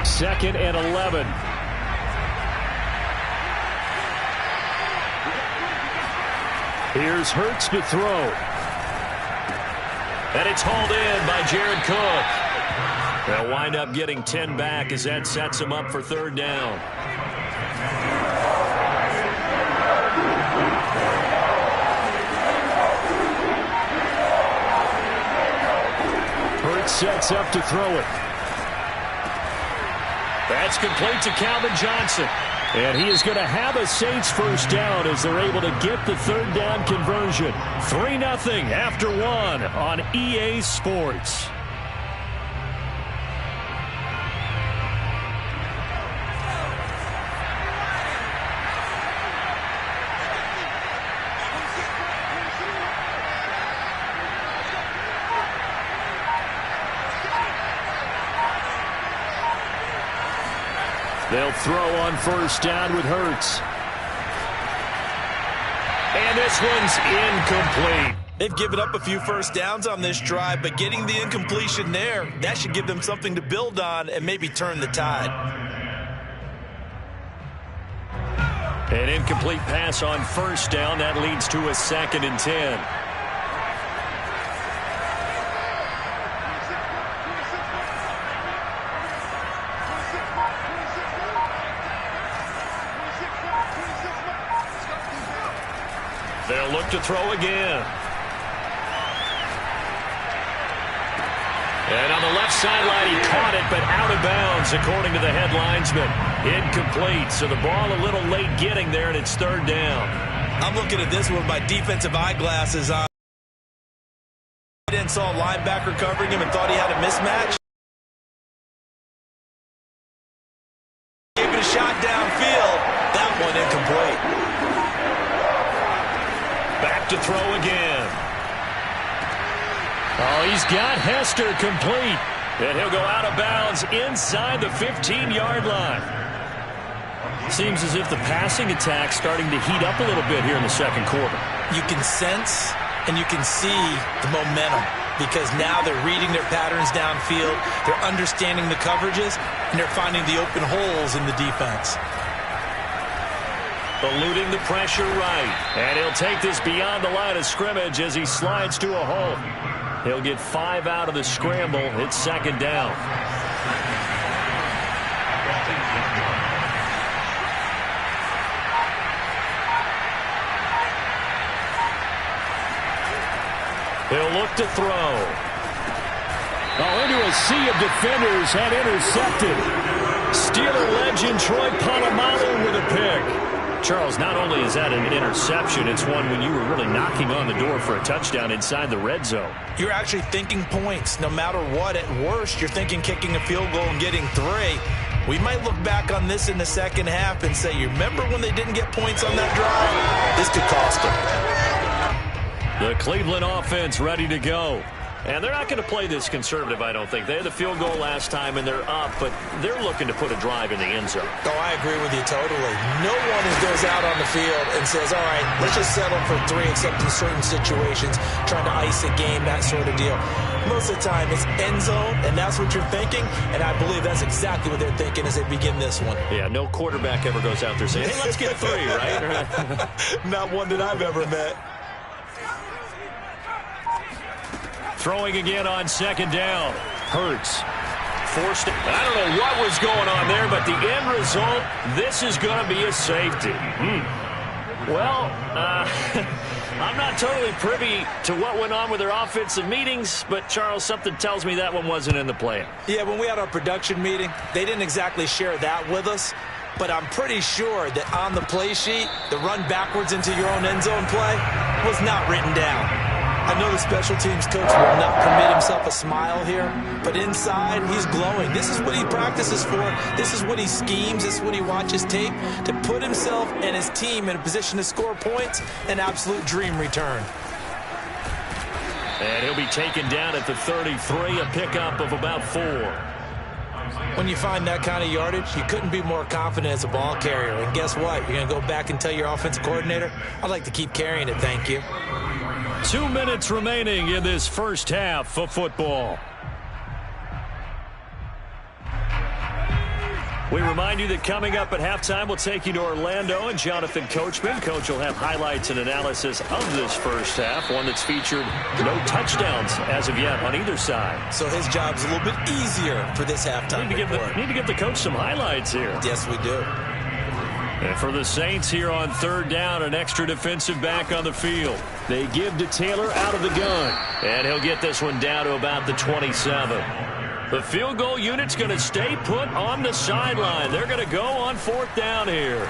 2nd and 11. Here's Hurts to throw. And it's hauled in by Jared Cook. They'll wind up getting 10 back as that sets him up for 3rd down. Hurts sets up to throw it. That's complete to Calvin Johnson. And he is going to have a Saints first down as they're able to get the 3rd down conversion. 3-0 after 1 on EA Sports. They'll throw on first down with Hurts. And this one's incomplete. They've given up a few first downs on this drive, but getting the incompletion there, that should give them something to build on and maybe turn the tide. An incomplete pass on first down. That leads to a 2nd and 10. They'll look to throw again. And on the left sideline, he caught it, but out of bounds, according to the head linesman. Incomplete, so the ball a little late getting there, and it's 3rd down. I'm looking at this one with my defensive eyeglasses on. I didn't saw a linebacker covering him and thought he had a mismatch. Gave it a shot downfield. That one incomplete. Back to throw again. Oh, he's got Hester complete. And he'll go out of bounds inside the 15-yard line. Seems as if the passing attack's starting to heat up a little bit here in the second quarter. You can sense and you can see the momentum. because now they're reading their patterns downfield, they're understanding the coverages, and they're finding the open holes in the defense. Eluding the pressure right. And he'll take this beyond the line of scrimmage as he slides to a hole. He'll get 5 out of the scramble. It's second down. He'll look to throw. Oh, into a sea of defenders and intercepted. Steeler legend Troy Polamalu with a pick. Charles, not only is that an interception, it's one when you were really knocking on the door for a touchdown inside the red zone. You're actually thinking points. No matter what, at worst, you're thinking kicking a field goal and getting 3. We might look back on this in the second half and say, you remember when they didn't get points on that drive? This could cost them. The Cleveland offense ready to go. And they're not going to play this conservative, I don't think. They had the field goal last time, and they're up, but they're looking to put a drive in the end zone. Oh, I agree with you totally. No one goes out on the field and says, all right, let's just settle for 3, except in certain situations, trying to ice a game, that sort of deal. Most of the time, it's end zone, and that's what you're thinking, and I believe that's exactly what they're thinking as they begin this one. Yeah, no quarterback ever goes out there saying, hey, let's get 3, right? Not one that I've ever met. Throwing again on second down. Hurts. Forced. I don't know what was going on there, but the end result, this is going to be a safety. Well, I'm not totally privy to what went on with their offensive meetings, but, Charles, something tells me that one wasn't in the plan. Yeah, when we had our production meeting, they didn't exactly share that with us, but I'm pretty sure that on the play sheet, the run backwards into your own end zone play was not written down. I know the special teams coach will not permit himself a smile here, but inside, he's glowing. This is what he practices for. This is what he schemes. This is what he watches tape to put himself and his team in a position to score points. An absolute dream return. And he'll be taken down at the 33, a pickup of about 4. When you find that kind of yardage, you couldn't be more confident as a ball carrier. And guess what? You're going to go back and tell your offensive coordinator, I'd like to keep carrying it, thank you. 2 minutes remaining in this first half of football. We remind you that coming up at halftime, we'll take you to Orlando and Jonathan Coachman. Coach will have highlights and analysis of this first half, one that's featured no touchdowns as of yet on either side. So his job's a little bit easier for this halftime report. Need to give the coach some highlights here. Yes, we do. And for the Saints here on third down, an extra defensive back on the field. They give to Taylor out of the gun. And he'll get this one down to about the 27. The field goal unit's going to stay put on the sideline. They're going to go on 4th down here.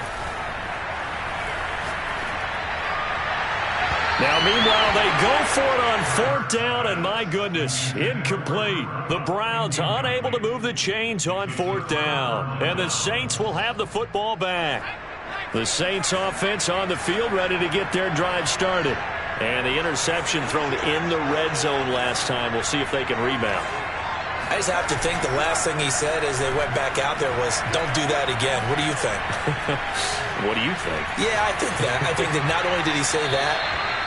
Now, meanwhile, they go for it on 4th down, and my goodness, incomplete. The Browns unable to move the chains on 4th down. And the Saints will have the football back. The Saints offense on the field ready to get their drive started. And the interception thrown in the red zone last time. We'll see if they can rebound. I just have to think the last thing he said as they went back out there was, don't do that again. What do you think? What do you think? Yeah, I think that. I think that not only did he say that,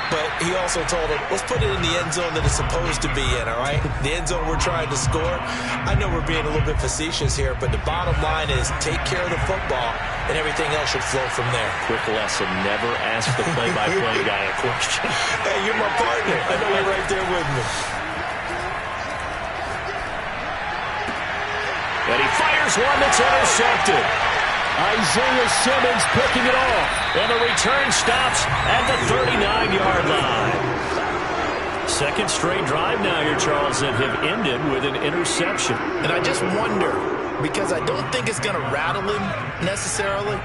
but he also told him, let's put it in the end zone that it's supposed to be in, all right? The end zone we're trying to score. I know we're being a little bit facetious here, but the bottom line is take care of the football, and everything else should flow from there. Quick lesson, never ask the play-by-play guy a question. Hey, you're my partner. I know you're right there with me. And he fires one that's intercepted. Isaiah Simmons picking it off. And the return stops at the 39-yard line. Second straight drive now here, Charles, that have ended with an interception. And I just wonder, because I don't think it's going to rattle him necessarily,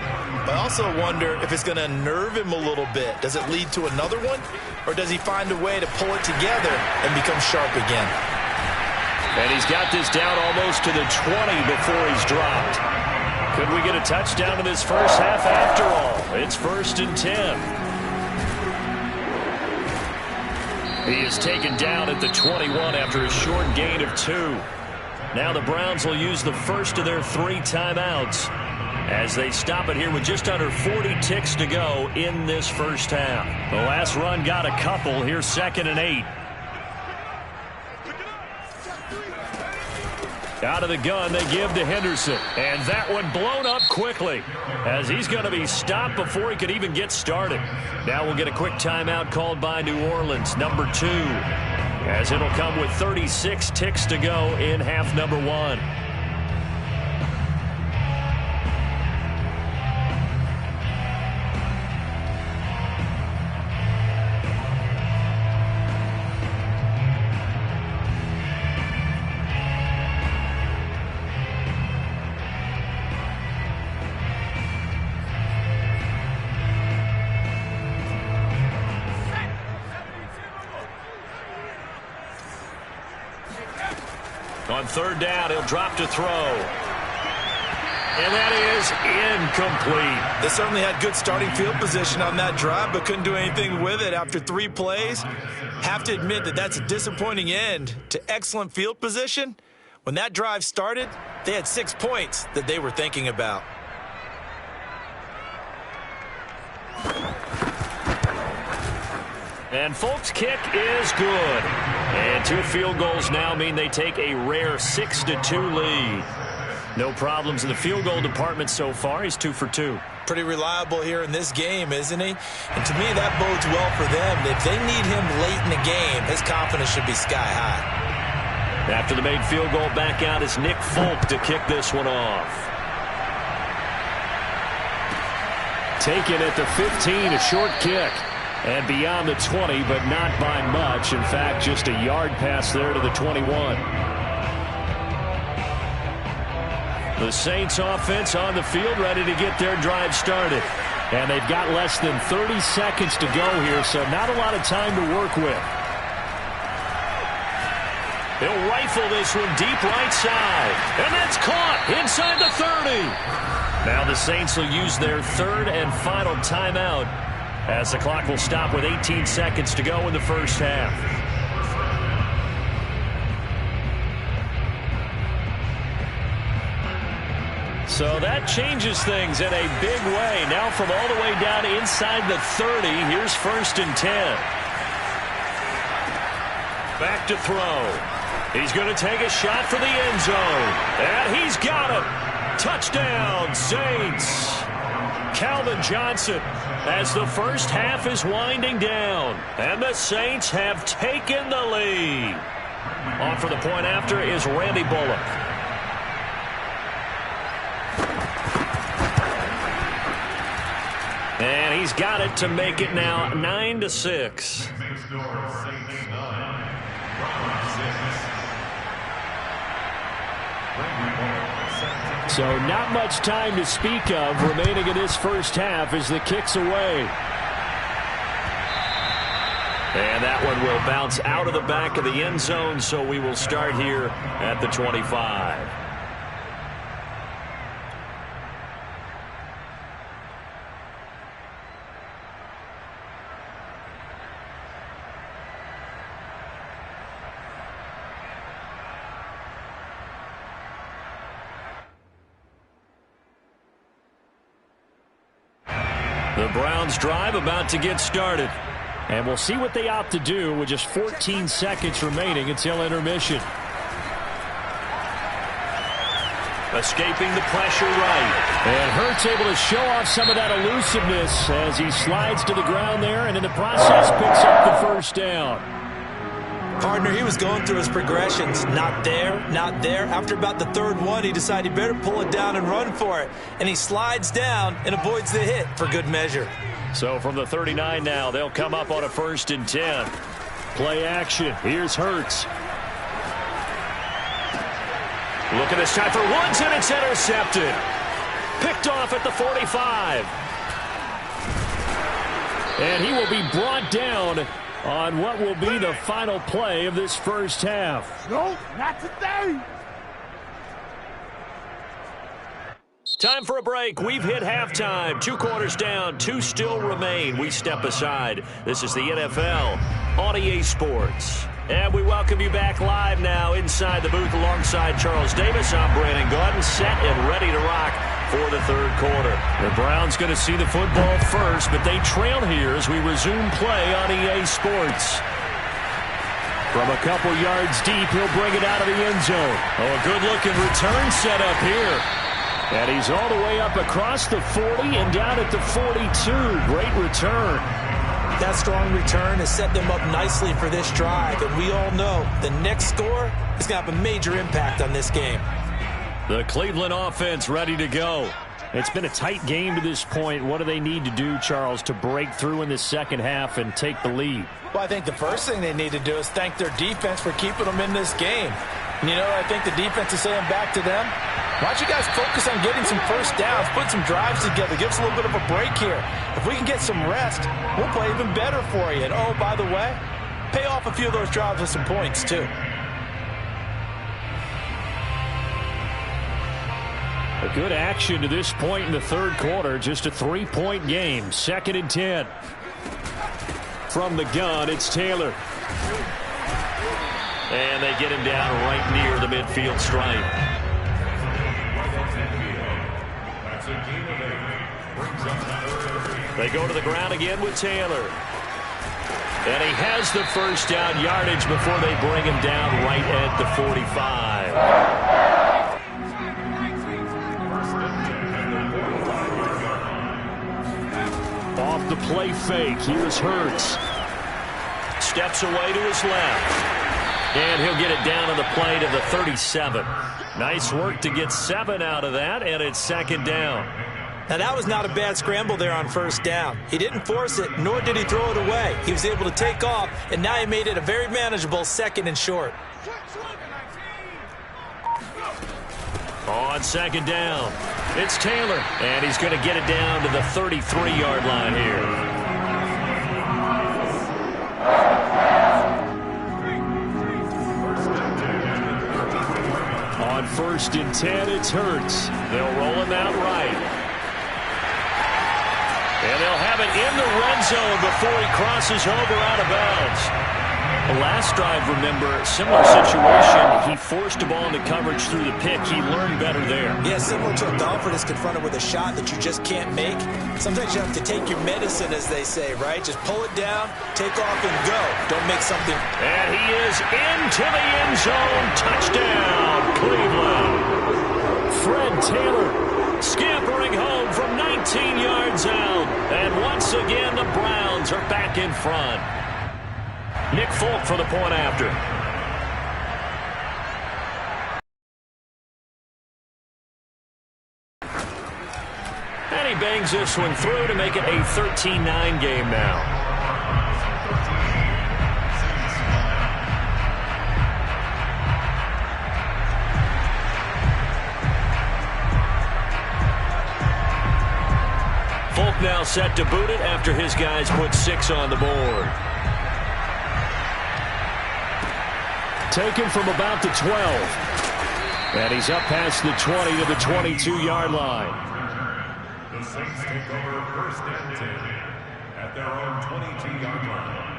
but I also wonder if it's going to unnerve him a little bit. Does it lead to another one? Or does he find a way to pull it together and become sharp again? And he's got this down almost to the 20 before he's dropped. Could we get a touchdown in this first half after all? It's 1st and 10. He is taken down at the 21 after a short gain of 2. Now the Browns will use the first of their 3 timeouts as they stop it here with just under 40 ticks to go in this first half. The last run got a couple. Here's 2nd and 8. Out of the gun, they give to Henderson. And that one blown up quickly as he's going to be stopped before he could even get started. Now we'll get a quick timeout called by New Orleans, number 2, as it'll come with 36 ticks to go in half number 1. On third down, he'll drop to throw. And that is incomplete. They certainly had good starting field position on that drive, but couldn't do anything with it after 3 plays. Have to admit that that's a disappointing end to excellent field position. When that drive started, they had 6 points that they were thinking about. And Folk's kick is good. And 2 field goals now mean they take a rare 6-2 lead. No problems in the field goal department so far. He's 2 for 2. Pretty reliable here in this game, isn't he? And to me, that bodes well for them. If they need him late in the game, his confidence should be sky high. After the made field goal, back out is Nick Folk to kick this one off. Taken at the 15, a short kick. And beyond the 20, but not by much. In fact, just a yard pass there to the 21. The Saints offense on the field, ready to get their drive started. And they've got less than 30 seconds to go here, so not a lot of time to work with. They'll rifle this one deep right side. And that's caught inside the 30. Now the Saints will use their third and final timeout, as the clock will stop with 18 seconds to go in the first half. So that changes things in a big way. Now from all the way down inside the 30, here's 1st and 10. Back to throw. He's going to take a shot for the end zone. And he's got it. Touchdown, Saints. Calvin Johnson, as the first half is winding down, and the Saints have taken the lead. On for the point after is Randy Bullock. And he's got it to make it now 9-6. So not much time to speak of remaining in this first half as the kick's away. And that one will bounce out of the back of the end zone, so we will start here at the 25. The Browns drive about to get started. And we'll see what they opt to do with just 14 seconds remaining until intermission. Escaping the pressure right. And Hurts able to show off some of that elusiveness as he slides to the ground there and in the process picks up the first down. Partner, he was going through his progressions. Not there, not there. After about the 3rd one, he decided he better pull it down and run for it. And he slides down and avoids the hit for good measure. So from the 39 now, they'll come up on a 1st and 10. Play action. Here's Hurts. Look at this time for Woods, and it's intercepted. Picked off at the 45. And he will be brought down on what will be the final play of this first half. No, not today. Time for a break. We've hit halftime. 2 quarters down, 2 still remain. We step aside. This is the NFL on EA Sports. And we welcome you back live now inside the booth alongside Charles Davis. I'm Brandon Gordon, set and ready to rock for the 3rd quarter. The Browns going to see the football first, but they trail here as we resume play on EA Sports. From a couple yards deep, he'll bring it out of the end zone. Oh, a good-looking return setup here. And he's all the way up across the 40 and down at the 42. Great return. That strong return has set them up nicely for this drive, and we all know the next score is going to have a major impact on this game. The Cleveland offense ready to go. It's been a tight game to this point. What do they need to do, Charles, to break through in the second half and take the lead? Well, I think the first thing they need to do is thank their defense for keeping them in this game. And you know, I think the defense is saying back to them, why don't you guys focus on getting some first downs, put some drives together, give us a little bit of a break here. If we can get some rest, we'll play even better for you. And, oh, by the way, pay off a few of those drives with some points, too. A good action to this point in the third quarter. Just a 3-point game. 2nd and 10. From the gun, it's Taylor. And they get him down right near the midfield stripe. They go to the ground again with Taylor. And he has the first down yardage before they bring him down right at the 45. Off the play fake, here's Hurts. Steps away to his left. And he'll get it down on the play to the 37. Nice work to get 7 out of that, and it's 2nd down. Now, that was not a bad scramble there on first down. He didn't force it, nor did he throw it away. He was able to take off, and now he made it a very manageable 2nd and short. On 2nd down, it's Taylor, and he's going to get it down to the 33-yard line here. On 1st and 10, it's Hurts. They'll roll him out right. And they'll have it in the red zone before he crosses over out of bounds. The last drive, remember, similar situation. He forced a ball into coverage through the pick. He learned better there. Yeah, similar to a golfer that's confronted with a shot that you just can't make. Sometimes you have to take your medicine, as they say, right? Just pull it down, take off, and go. Don't make something. And he is into the end zone. Touchdown, Cleveland. Fred Taylor scampering home from 19 yards out. And once again, the Browns are back in front. Nick Folk for the point after. And he bangs this one through to make it a 13-9 game now. Folk now set to boot it after his guys put 6 on the board. Taken from about the 12. And he's up past the 20 to the 22-yard line. The Saints take over 1st and 10 at their own 22-yard line.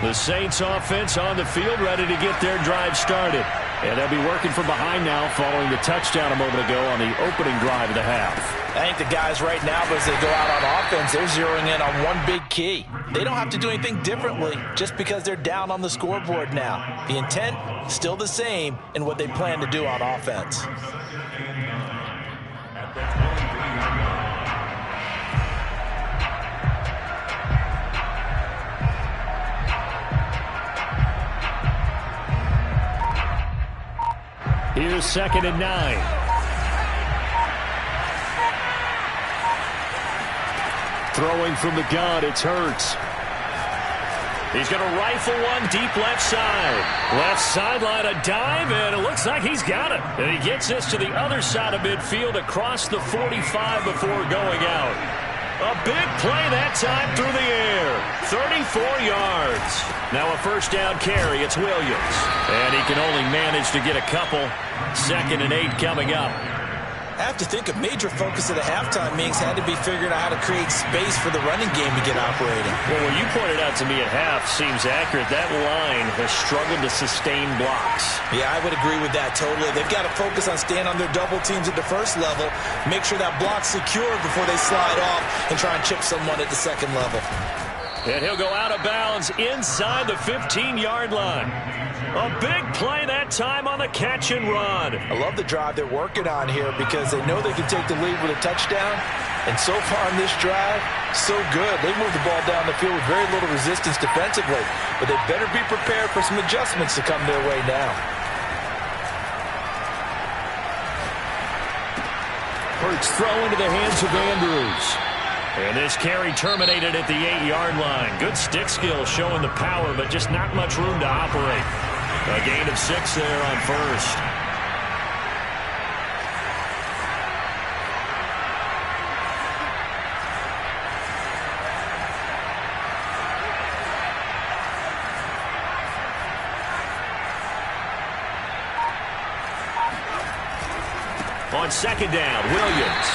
The Saints offense on the field, ready to get their drive started. And they'll be working from behind now following the touchdown a moment ago on the opening drive of the half. I think the guys right now, as they go out on offense, they're zeroing in on one big key. They don't have to do anything differently just because they're down on the scoreboard now. The intent, still the same in what they plan to do on offense. Here's 2nd and 9. Throwing from the gun, it's Hurts. He's going to rifle one deep left side. Left sideline, a dive, and it looks like he's got it. And he gets this to the other side of midfield across the 45 before going out. A big play that time through the air. 34 yards. Now a first down carry. It's Williams. And he can only manage to get a couple. 2nd and 8 coming up. I have to think a major focus of the halftime meetings had to be figuring out how to create space for the running game to get operating. Well, what you pointed out to me at half seems accurate. That line has struggled to sustain blocks. Yeah, I would agree with that totally. They've got to focus on staying on their double teams at the first level, make sure that block's secure before they slide off and try and chip someone at the second level. And he'll go out of bounds inside the 15-yard line. A big play that time on the catch and run. I love the drive they're working on here because they know they can take the lead with a touchdown. And so far in this drive, so good. They moved the ball down the field with very little resistance defensively. But they better be prepared for some adjustments to come their way now. Hurts throw into the hands of Andrews. And this carry terminated at the 8-yard line. Good stick skill showing the power, but just not much room to operate. A gain of 6 there on first. On second down, Williams.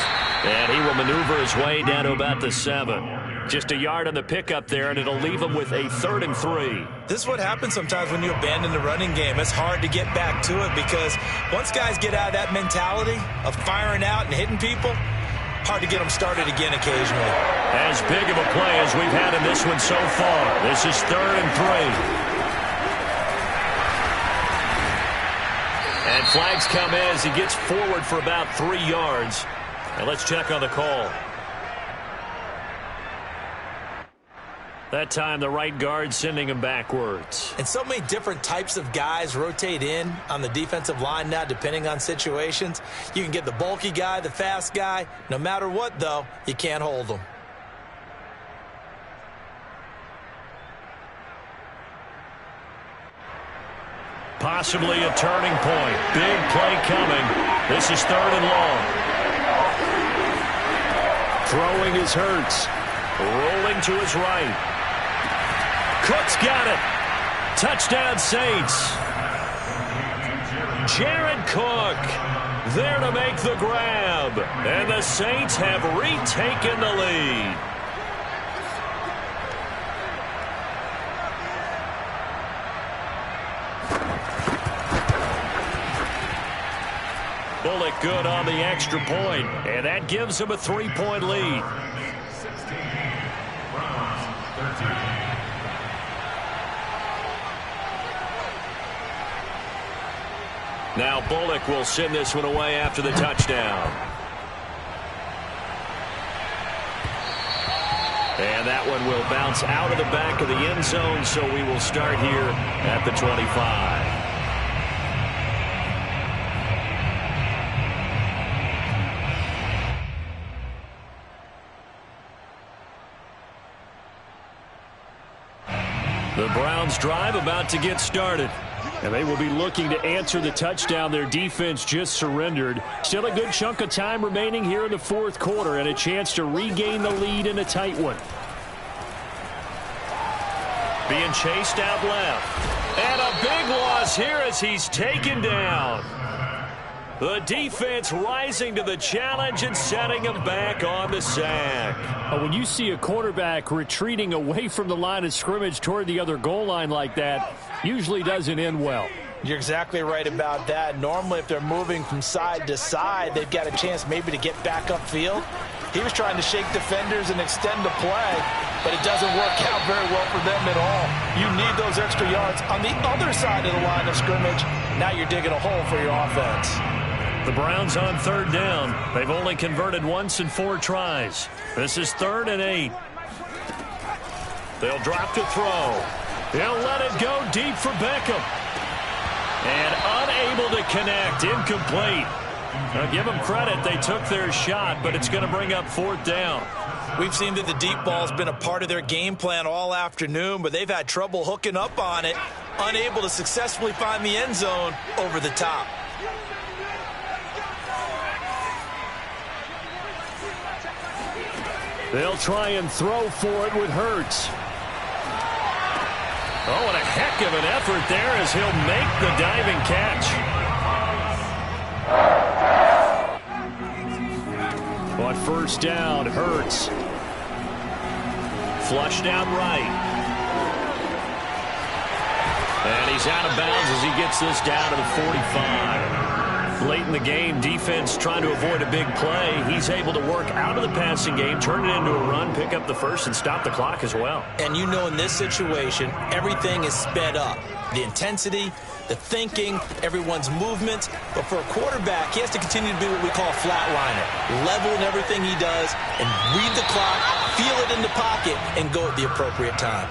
And he will maneuver his way down to about the 7. Just a yard on the pickup there, and it'll leave him with a 3rd and 3. This is what happens sometimes when you abandon the running game. It's hard to get back to it because once guys get out of that mentality of firing out and hitting people, hard to get them started again occasionally. As big of a play as we've had in this one so far. This is 3rd and 3. And flags come as he gets forward for about 3 yards. And let's check on the call. That time the right guard sending him backwards. And so many different types of guys rotate in on the defensive line now depending on situations. You can get the bulky guy, the fast guy. No matter what, though, you can't hold them. Possibly a turning point. Big play coming. This is 3rd and long. Throwing is Hurts. Rolling to his right. Cook's got it. Touchdown Saints. Jared Cook there to make the grab. And the Saints have retaken the lead. Bullock good on the extra point, and that gives him a 3-point lead. 16, Browns 13. Now Bullock will send this one away after the touchdown. And that one will bounce out of the back of the end zone, so we will start here at the 25. The Browns drive about to get started. And they will be looking to answer the touchdown their defense just surrendered. Still a good chunk of time remaining here in the 4th quarter and a chance to regain the lead in a tight one. Being chased out left. And a big loss here as he's taken down. The defense rising to the challenge and setting him back on the sack. When you see a quarterback retreating away from the line of scrimmage toward the other goal line like that, usually doesn't end well. You're exactly right about that. Normally, if they're moving from side to side, they've got a chance maybe to get back upfield. He was trying to shake defenders and extend the play, but it doesn't work out very well for them at all. You need those extra yards on the other side of the line of scrimmage. Now you're digging a hole for your offense. The Browns on 3rd down. They've only converted once in 4 tries. This is 3rd and 8. They'll drop to throw. They'll let it go deep for Beckham. And unable to connect. Incomplete. Now give them credit. They took their shot, but it's going to bring up 4th down. We've seen that the deep ball's been a part of their game plan all afternoon, but they've had trouble hooking up on it. Unable to successfully find the end zone over the top. They'll try and throw for it with Hurts. Oh, and a heck of an effort there as he'll make the diving catch. On first down, Hurts. Flushed out right. And he's out of bounds as he gets this down to the 45. Late in the game, defense trying to avoid a big play. He's able to work out of the passing game, turn it into a run, pick up the first, and stop the clock as well. And you know in this situation, everything is sped up. The intensity, the thinking, everyone's movement. But for a quarterback, he has to continue to be what we call a flatliner. Level in everything he does and read the clock, feel it in the pocket, and go at the appropriate time.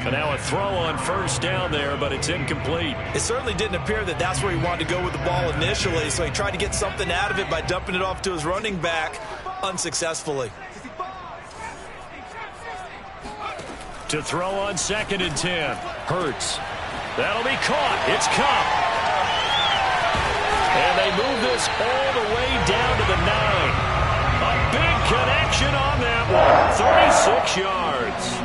And now a throw on first down there, but it's incomplete. It certainly didn't appear that that's where he wanted to go with the ball initially, so he tried to get something out of it by dumping it off to his running back unsuccessfully. To throw on 2nd and 10. Hurts. That'll be caught. It's Kupp. And they move this all the way down to the 9. A big connection on that one. 36 yards.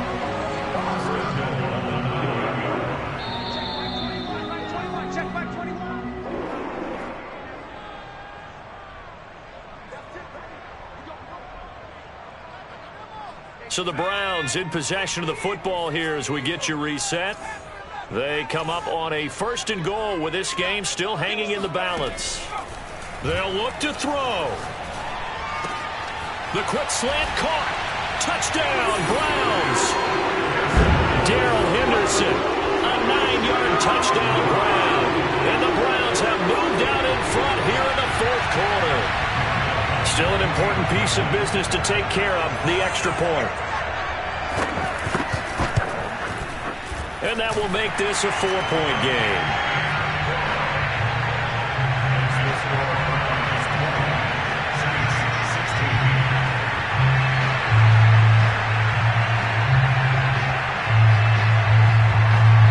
So the Browns in possession of the football here as we get you reset. They come up on a 1st and goal with this game still hanging in the balance. They'll look to throw. The quick slant caught. Touchdown, Browns. Darrell Henderson, a 9-yard touchdown grab. And the Browns have moved out in front here in the 4th quarter. Still an important piece of business to take care of, the extra point. And that will make this a 4-point game.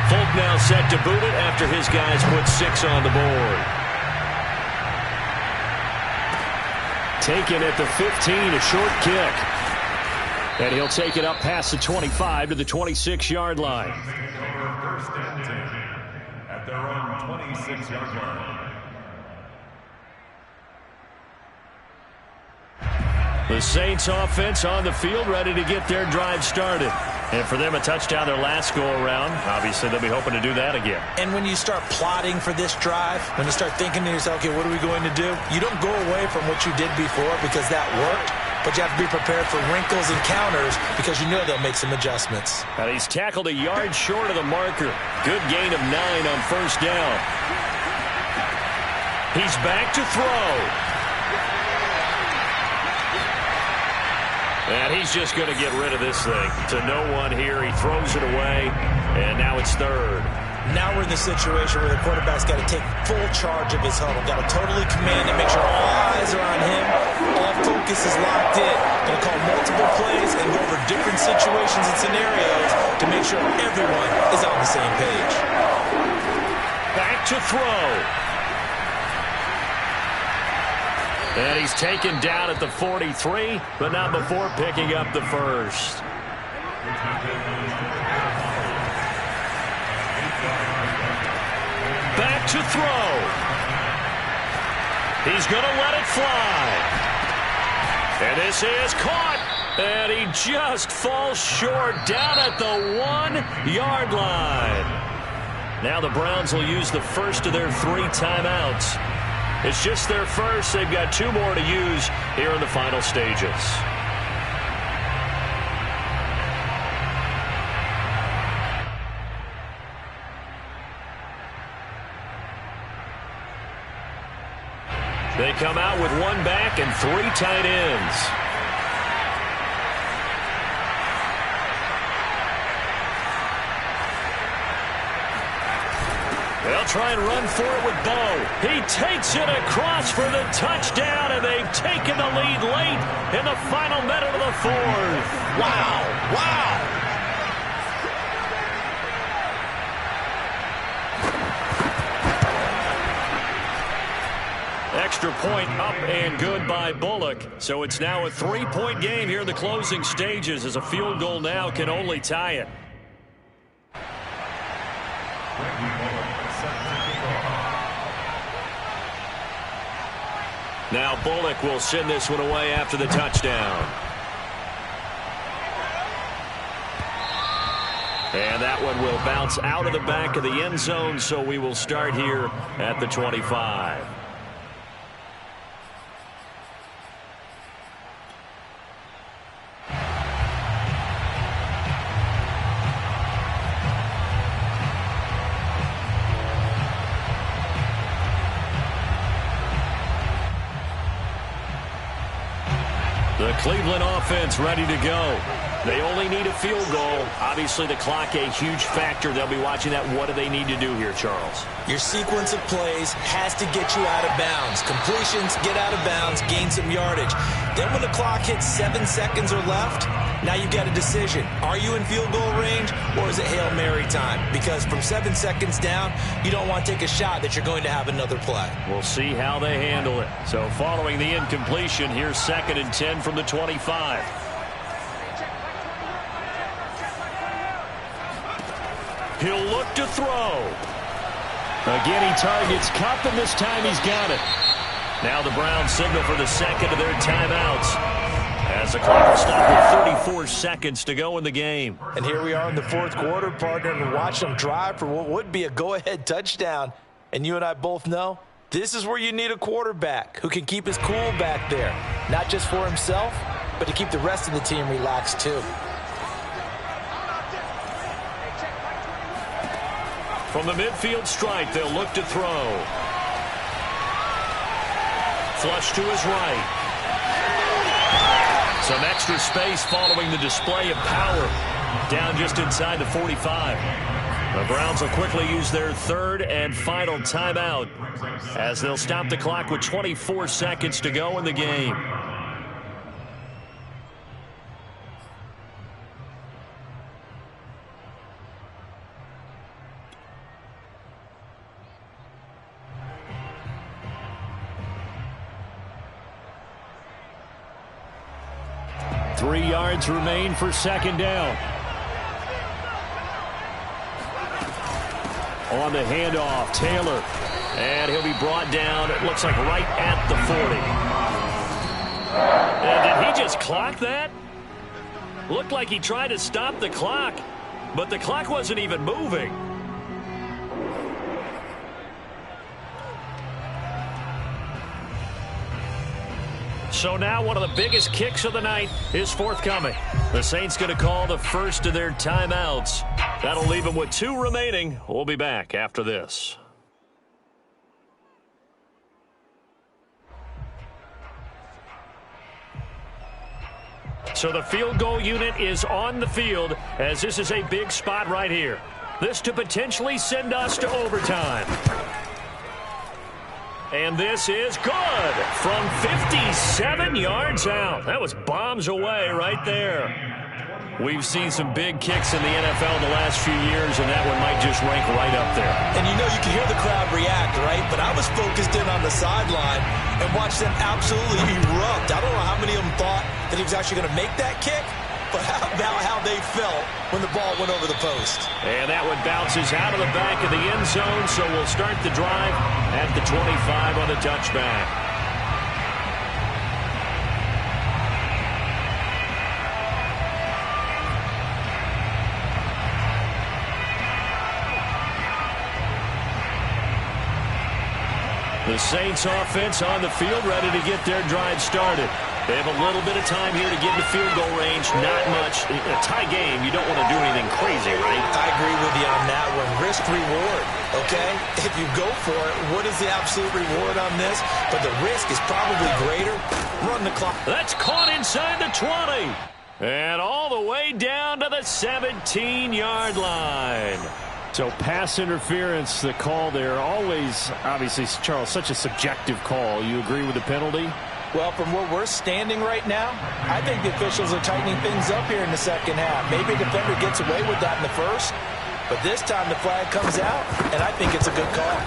Folk now set to boot it after his guys put 6 on the board. Taken at the 15, a short kick. And he'll take it up past the 25 to the 26-yard line. First and 10 at their own 26-yard line. The Saints offense on the field ready to get their drive started. And for them, a touchdown their last go-around. Obviously, they'll be hoping to do that again. And when you start plotting for this drive, when you start thinking to yourself, okay, what are we going to do? You don't go away from what you did before because that worked. But you have to be prepared for wrinkles and counters because you know they'll make some adjustments. And he's tackled a yard short of the marker. Good gain of 9 on first down. He's back to throw. And he's just going to get rid of this thing. To no one here. He throws it away. And now it's 3rd. Now we're in the situation where the quarterback's got to take full charge of his huddle. Got to totally command it, make sure all eyes are on him. All focus is locked in. Going to call multiple plays and go over different situations and scenarios to make sure everyone is on the same page. Back to throw. And he's taken down at the 43, but not before picking up the first. Back to throw. He's going to let it fly. And this is caught. And he just falls short down at the 1-yard line. Now the Browns will use the first of their 3 timeouts. It's just their first. They've got 2 more to use here in the final stages. They come out with 1 back and 3 tight ends. They'll try and run for it with Bo. He takes it across for the touchdown, and they've taken the lead late in the final minute of the 4th. Wow. Wow. Extra point up and good by Bullock. So it's now a 3-point game here in the closing stages as a field goal now can only tie it. Now Bullock will send this one away after the touchdown. And that one will bounce out of the back of the end zone, so we will start here at the 25. The Cleveland offense ready to go. They only need a field goal. Obviously, the clock a huge factor. They'll be watching that. What do they need to do here, Charles? Your sequence of plays has to get you out of bounds. Completions, get out of bounds, gain some yardage. Then when the clock hits 7 seconds or left, now you've got a decision. Are you in field goal range, or is it Hail Mary time? Because from 7 seconds down, you don't want to take a shot that you're going to have another play. We'll see how they handle it. So following the incompletion, here's 2nd and 10 from the 25. He'll look to throw. Again, he targets Kupp, and this time he's got it. Now the Browns signal for the second of their timeouts, as the clock will stop with 34 seconds to go in the game. And here we are in the 4th quarter, partner, and watch them drive for what would be a go-ahead touchdown. And you and I both know this is where you need a quarterback who can keep his cool back there, not just for himself, but to keep the rest of the team relaxed too. From the midfield stripe, they'll look to throw. Flush to his right. Some extra space following the display of power. Down just inside the 45. The Browns will quickly use their 3rd and final timeout, as they'll stop the clock with 24 seconds to go in the game. Three yards remain for 2nd down. On the handoff, Taylor. And he'll be brought down, it looks like right at the 40. And did he just clock that? Looked like he tried to stop the clock, but the clock wasn't even moving. So now one of the biggest kicks of the night is forthcoming. The Saints going to call the first of their timeouts. That'll leave them with 2 remaining. We'll be back after this. So the field goal unit is on the field, as this is a big spot right here. This to potentially send us to overtime. And this is good from 57 yards out. That was bombs away right there. We've seen some big kicks in the NFL the last few years, and that one might just rank right up there. And you know, you can hear the crowd react, right? But I was focused in on the sideline and watched them absolutely erupt. I don't know how many of them thought that he was actually going to make that kick, but how about how they felt when the ball went over the post. And that one bounces out of the back of the end zone, so we'll start the drive at the 25 on the touchback. The Saints offense on the field, ready to get their drive started. They have a little bit of time here to get to field goal range. Not much. In a tie game, you don't want to do anything crazy, right? I agree with you on that one. Risk-reward, okay? If you go for it, what is the absolute reward on this? But the risk is probably greater. Run the clock. That's caught inside the 20. And all the way down to the 17-yard line. So pass interference, the call there. Always, obviously, Charles, such a subjective call. You agree with the penalty? Well, from where we're standing right now, I think the officials are tightening things up here in the second half. Maybe a defender gets away with that in the first, but this time the flag comes out, and I think it's a good call.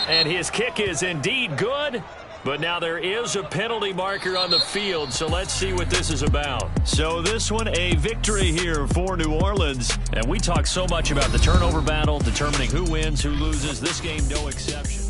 And his kick is indeed good. But now there is a penalty marker on the field, so let's see what this is about. So this one, a victory here for New Orleans. And we talk so much about the turnover battle, determining who wins, who loses. This game, no exception.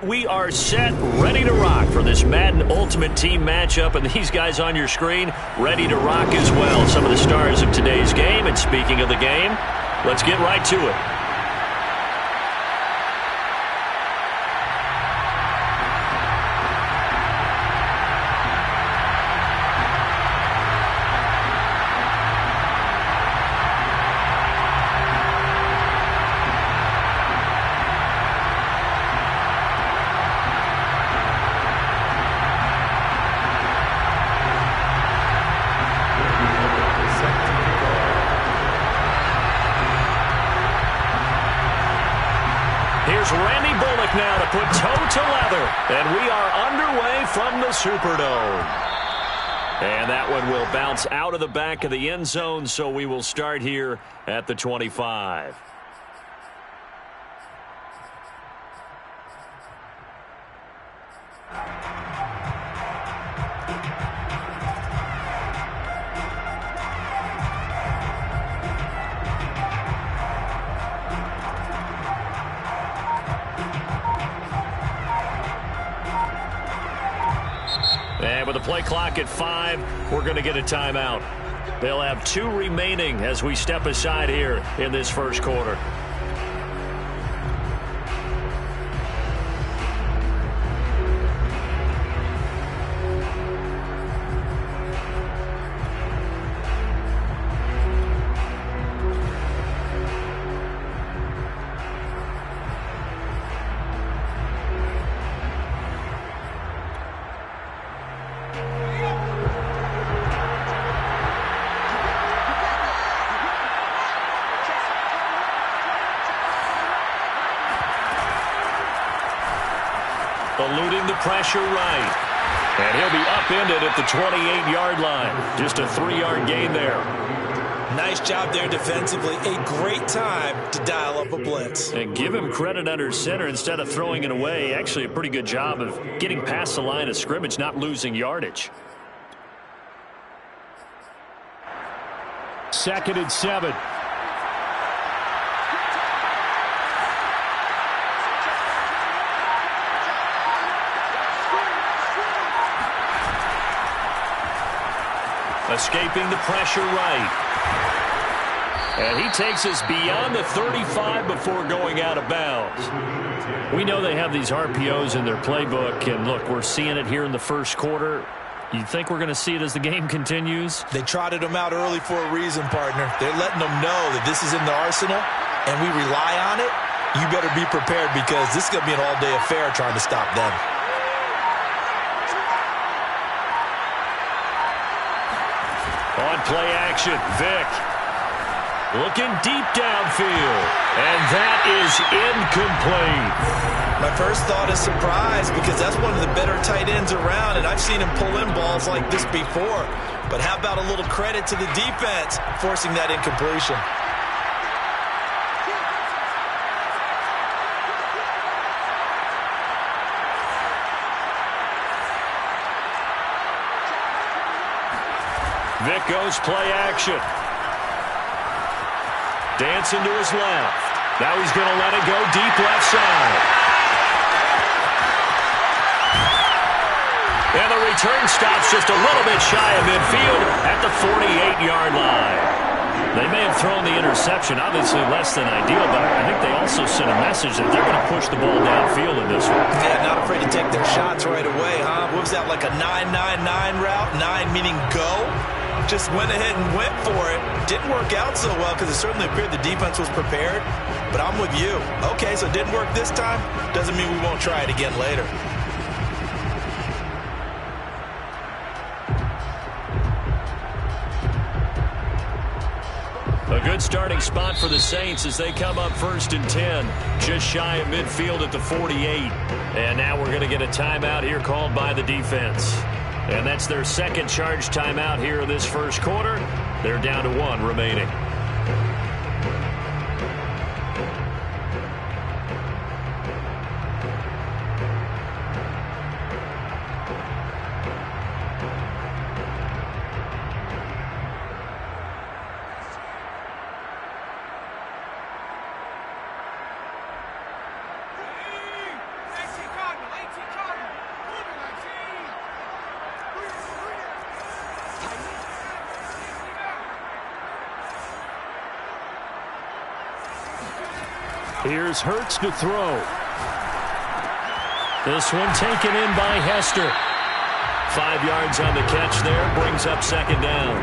we are set, ready to rock for this Madden Ultimate Team matchup, and these guys on your screen ready to rock as well. Some of the stars of today's game, and speaking of the game, let's get right to it. Here's Randy Bullock now to put toe to leather. And we are underway from the Superdome. And that one will bounce out of the back of the end zone, so we will start here at the 25. And with the play clock at 5, we're going to get a timeout. They'll have 2 remaining as we step aside here in this first quarter. Eluding the pressure right. And he'll be upended at the 28-yard line. Just a 3-yard gain there. Nice job there defensively. A great time to dial up a blitz. And give him credit under center instead of throwing it away. Actually a pretty good job of getting past the line of scrimmage, not losing yardage. 2nd and 7. Escaping the pressure right. And he takes us beyond the 35 before going out of bounds. We know they have these RPOs in their playbook, and look, we're seeing it here in the first quarter. You think we're going to see it as the game continues? They trotted them out early for a reason, partner. They're letting them know that this is in the arsenal, and we rely on it. You better be prepared because this is going to be an all-day affair trying to stop them. On play action, Vick. Looking deep downfield. And that is incomplete. My first thought is surprise because that's one of the better tight ends around, and I've seen him pull in balls like this before. But how about a little credit to the defense forcing that incompletion? Vick goes play action. Dancing to his left. Now he's going to let it go deep left side. And the return stops just a little bit shy of midfield at the 48-yard line. They may have thrown the interception, obviously less than ideal, but I think they also sent a message that they're going to push the ball downfield in this one. Yeah, not afraid to take their shots right away, huh? What was that, like a 9-9-9 route? 9 meaning go? Just went ahead and went for it. Didn't work out so well because it certainly appeared the defense was prepared. But I'm with you. Okay, so it didn't work this time. Doesn't mean we won't try it again later. A good starting spot for the Saints as they come up 1st and 10, just shy of midfield at the 48. And now we're going to get a timeout here called by the defense. And that's their second charge timeout here in this first quarter. They're down to 1 remaining. Here's Hurts to throw. This one taken in by Hester. 5 yards on the catch there, brings up second down.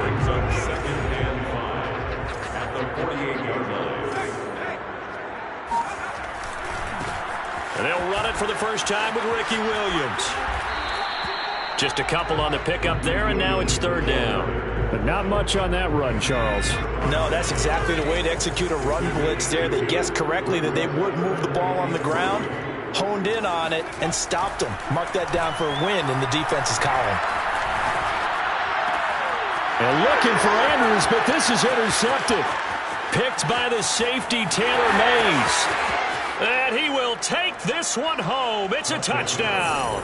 Brings up second and 5 at the 48-yard line. And they'll run it for the first time with Ricky Williams. Just a couple on the pickup there, and now it's third down. But not much on that run, Charles. No, that's exactly the way to execute a run blitz there. They guessed correctly that they would move the ball on the ground, honed in on it, and stopped them. Mark that down for a win in the defense's column. And looking for Andrews, but this is intercepted. Picked by the safety, Taylor Mays. And he will take this one home. It's a touchdown.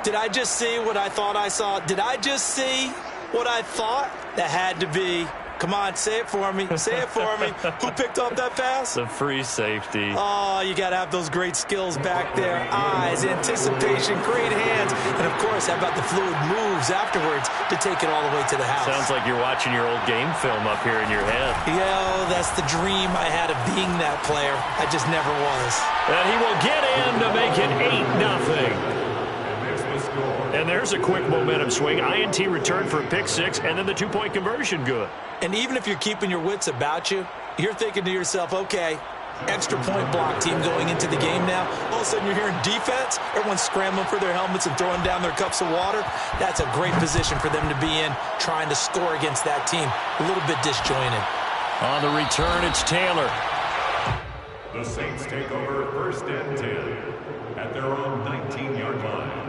Did I just see what I thought I saw? Did I just see what I thought? That had to be. Come on, say it for me. Say it for me. Who picked up that pass? The free safety. Oh, you got to have those great skills back there. Eyes, anticipation, great hands. And, of course, how about the fluid moves afterwards to take it all the way to the house? Sounds like you're watching your old game film up here in your head. Yeah, that's the dream I had of being that player. I just never was. And he will get in to make it 8-0. And there's a quick momentum swing. INT return for a pick six, and then the two-point conversion good. And even if you're keeping your wits about you, you're thinking to yourself, okay, extra point block team going into the game now. All of a sudden you're hearing defense. Everyone's scrambling for their helmets and throwing down their cups of water. That's a great position for them to be in, trying to score against that team. A little bit disjointed. On the return, it's Taylor. The Saints take over first and 10 at their own 19-yard line.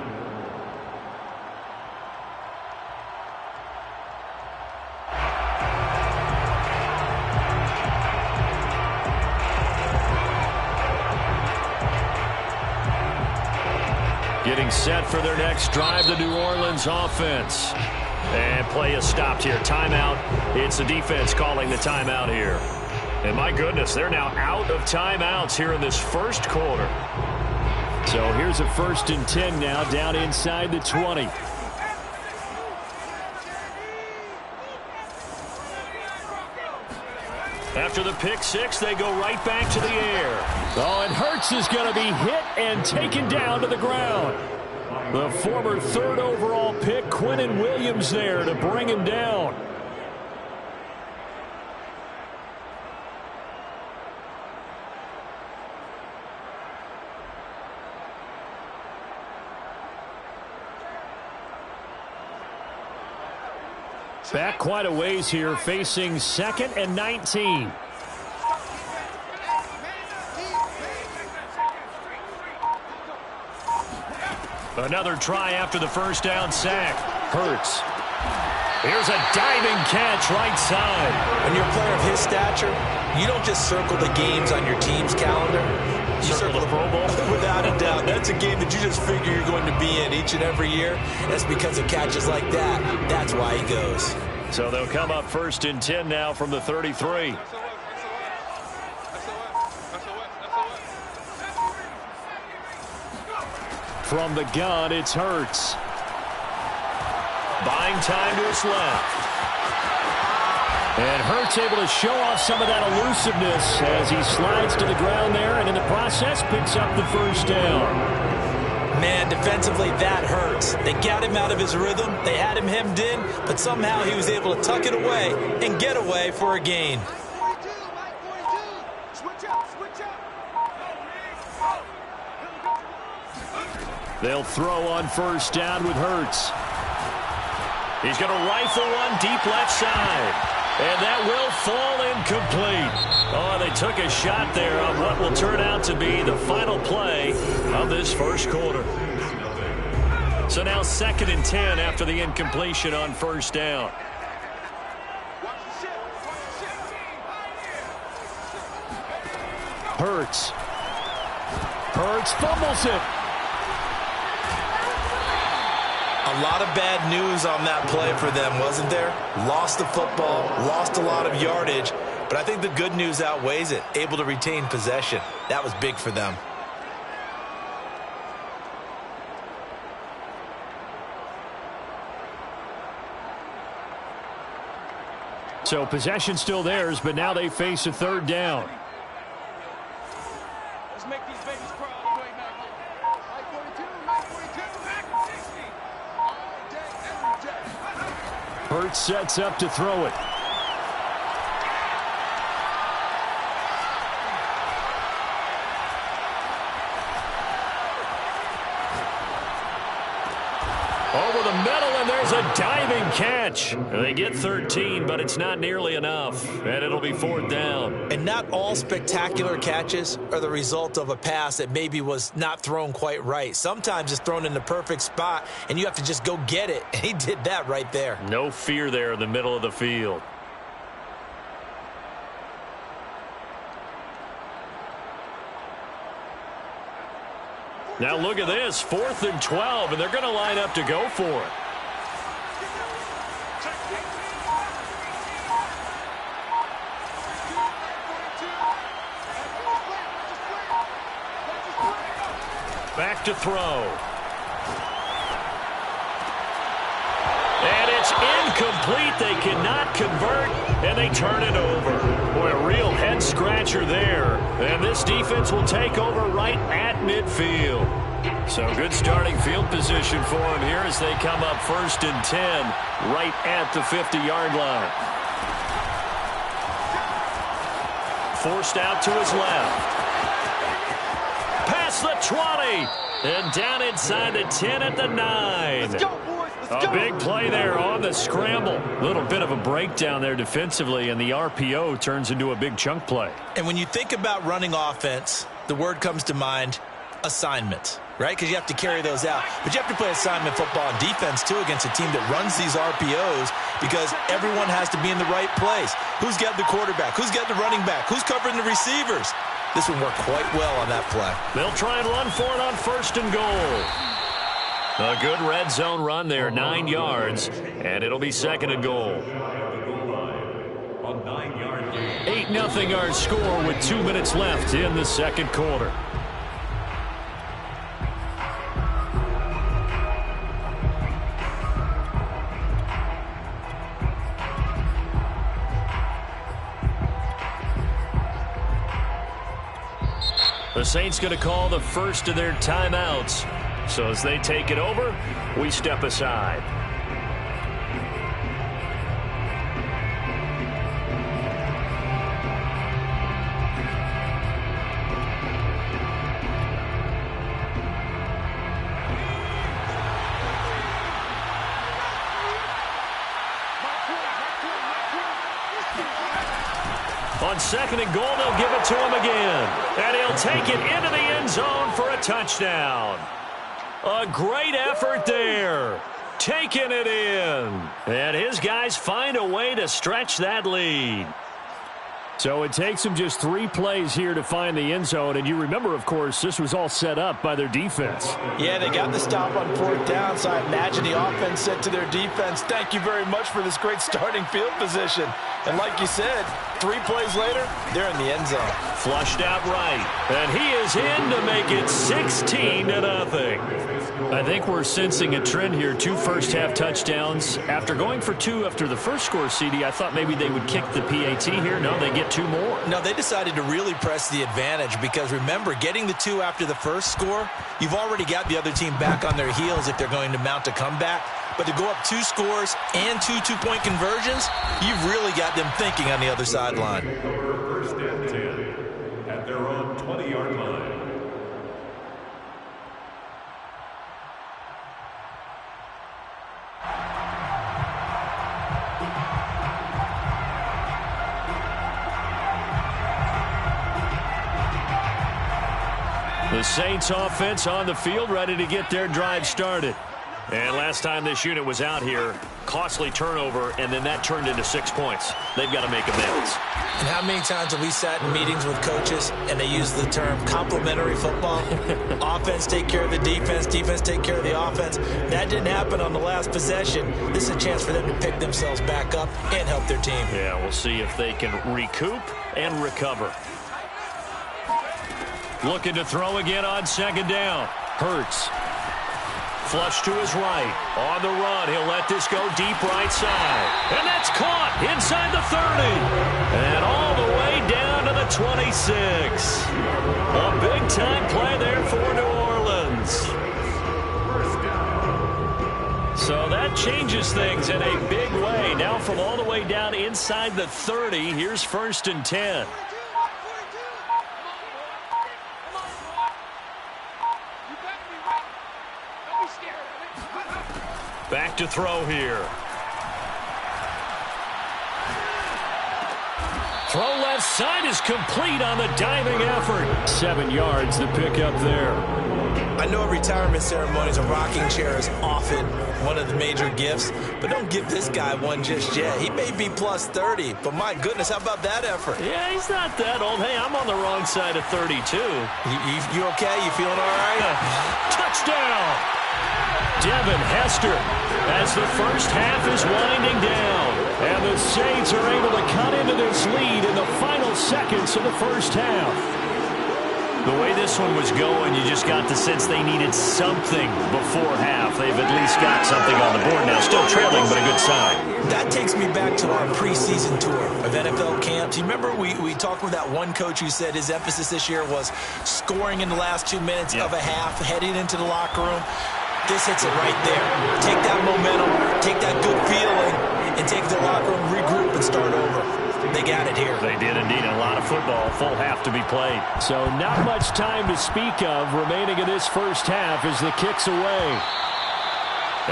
Getting set for their next drive, the New Orleans offense. And play is stopped here. Timeout. It's the defense calling the timeout here. And my goodness, they're now out of timeouts here in this first quarter. So here's a 1st and 10 now, down inside the 20. After the pick six, they go right back to the air. Oh, and Hurts is going to be hit and taken down to the ground. The former 3rd overall pick, Quinnen Williams, there to bring him down. Back quite a ways here, facing 2nd and 19. Another try after the first down sack. Hurts. Here's a diving catch right side. When you're a player of his stature, you don't just circle the games on your team's calendar. You circle the Pro Bowl. Without a doubt. That's a game that you just figure you're going to be in each and every year. That's because of catches like that. That's why he goes. So they'll come up 1st and 10 now from the 33. From the gun, it's Hurts. Buying time to his left. And Hurts able to show off some of that elusiveness as he slides to the ground there, and in the process picks up the first down. Man, defensively, that hurts. They got him out of his rhythm. They had him hemmed in, but somehow he was able to tuck it away and get away for a gain. They'll throw on first down with Hurts. He's going to rifle one deep left side. And that will fall incomplete. Oh, they took a shot there on what will turn out to be the final play of this first quarter. So now 2nd and 10 after the incompletion on first down. Hurts. Hurts fumbles it. A lot of bad news on that play for them, wasn't there? Lost the football, lost a lot of yardage, but I think the good news outweighs it. Able to retain possession. That was big for them. So possession still theirs, but now they face a third down. Let's make these babies cry all the way back here. Mike 42, Mike 42, Mike 60. All day, every day. Hurts sets up to throw it. Over the middle, and there's a diving catch. They get 13, but it's not nearly enough, and it'll be fourth down. And not all spectacular catches are the result of a pass that maybe was not thrown quite right. Sometimes it's thrown in the perfect spot, and you have to just go get it. And he did that right there. No fear there in the middle of the field. Now look at this, 4th and 12, and they're going to line up to go for it. Back to throw. And it's incomplete. They cannot convert, and they turn it over. Boy, a real head-scratcher there. And this defense will take over right at midfield. So good starting field position for them here as they come up 1st and 10 right at the 50-yard line. Forced out to his left. Past the 20. And down inside the 10 at the 9. Let's go, boys. Let's go. A big play there on the scramble. A little bit of a breakdown there defensively, and the RPO turns into a big chunk play. And when you think about running offense, the word comes to mind, assignment, right? Because you have to carry those out. But you have to play assignment football on defense, too, against a team that runs these RPOs because everyone has to be in the right place. Who's got the quarterback? Who's got the running back? Who's covering the receivers? This one worked quite well on that play. They'll try and run for it on 1st and goal. A good red zone run there, 9 yards, and it'll be 2nd and goal. 8-0 our score with 2 minutes left in the second quarter. The Saints going to call the first of their timeouts. So as they take it over, we step aside. On 2nd and goal, they'll give it to him again. And he'll take it into the end zone for a touchdown. A great effort there. Taking it in. And his guys find a way to stretch that lead. So it takes them just 3 plays here to find the end zone. And you remember, of course, this was all set up by their defense. Yeah, they got the stop on 4th down, so I imagine the offense said to their defense, thank you very much for this great starting field position. And like you said, 3 plays later, they're in the end zone. Flushed out right. And he is in to make it 16-0. I think we're sensing a trend here. 2 first-half touchdowns. After going for 2 after the first score, CD, I thought maybe they would kick the PAT here. No, they get 2 more. No, they decided to really press the advantage because, remember, getting the 2 after the first score, you've already got the other team back on their heels if they're going to mount a comeback. But to go up 2 scores and 2 two-point conversions, you've really got them thinking on the other sideline. 1st and 10 at their own 20-yard line. The Saints offense on the field, ready to get their drive started. And last time this unit was out here, costly turnover, and then that turned into 6 points. They've got to make amends. And how many times have we sat in meetings with coaches and they use the term complementary football? Offense take care of the defense, defense take care of the offense. That didn't happen on the last possession. This is a chance for them to pick themselves back up and help their team. Yeah, we'll see if they can recoup and recover. Looking to throw again on 2nd down. Hurts Flush to his right. On the run, he'll let this go deep right side. And that's caught inside the 30. And all the way down to the 26. A big-time play there for New Orleans. So that changes things in a big way. Now from all the way down inside the 30, here's 1st and 10. Back to throw here. Throw left side is complete on the diving effort. 7 yards to pick up there. I know retirement ceremonies, a rocking chair is often one of the major gifts, but don't give this guy one just yet. He may be plus 30, but my goodness, how about that effort? Yeah, he's not that old. Hey, I'm on the wrong side of 32. You okay? You feeling all right? Touchdown! Devin Hester as the first half is winding down. And the Saints are able to cut into this lead in the final seconds of the first half. The way this one was going, you just got the sense they needed something before half. They've at least got something on the board now. Still trailing, but a good sign. That takes me back to our preseason tour of NFL camps. You remember we talked with that one coach who said his emphasis this year was scoring in the last 2 minutes of a half, heading into the locker room. This hits it right there. Take that momentum, take that good feeling, and take the locker room, regroup, and start over. They got it here. They did indeed. A lot of football, full half to be played. So not much time to speak of remaining in this first half as the kick's away.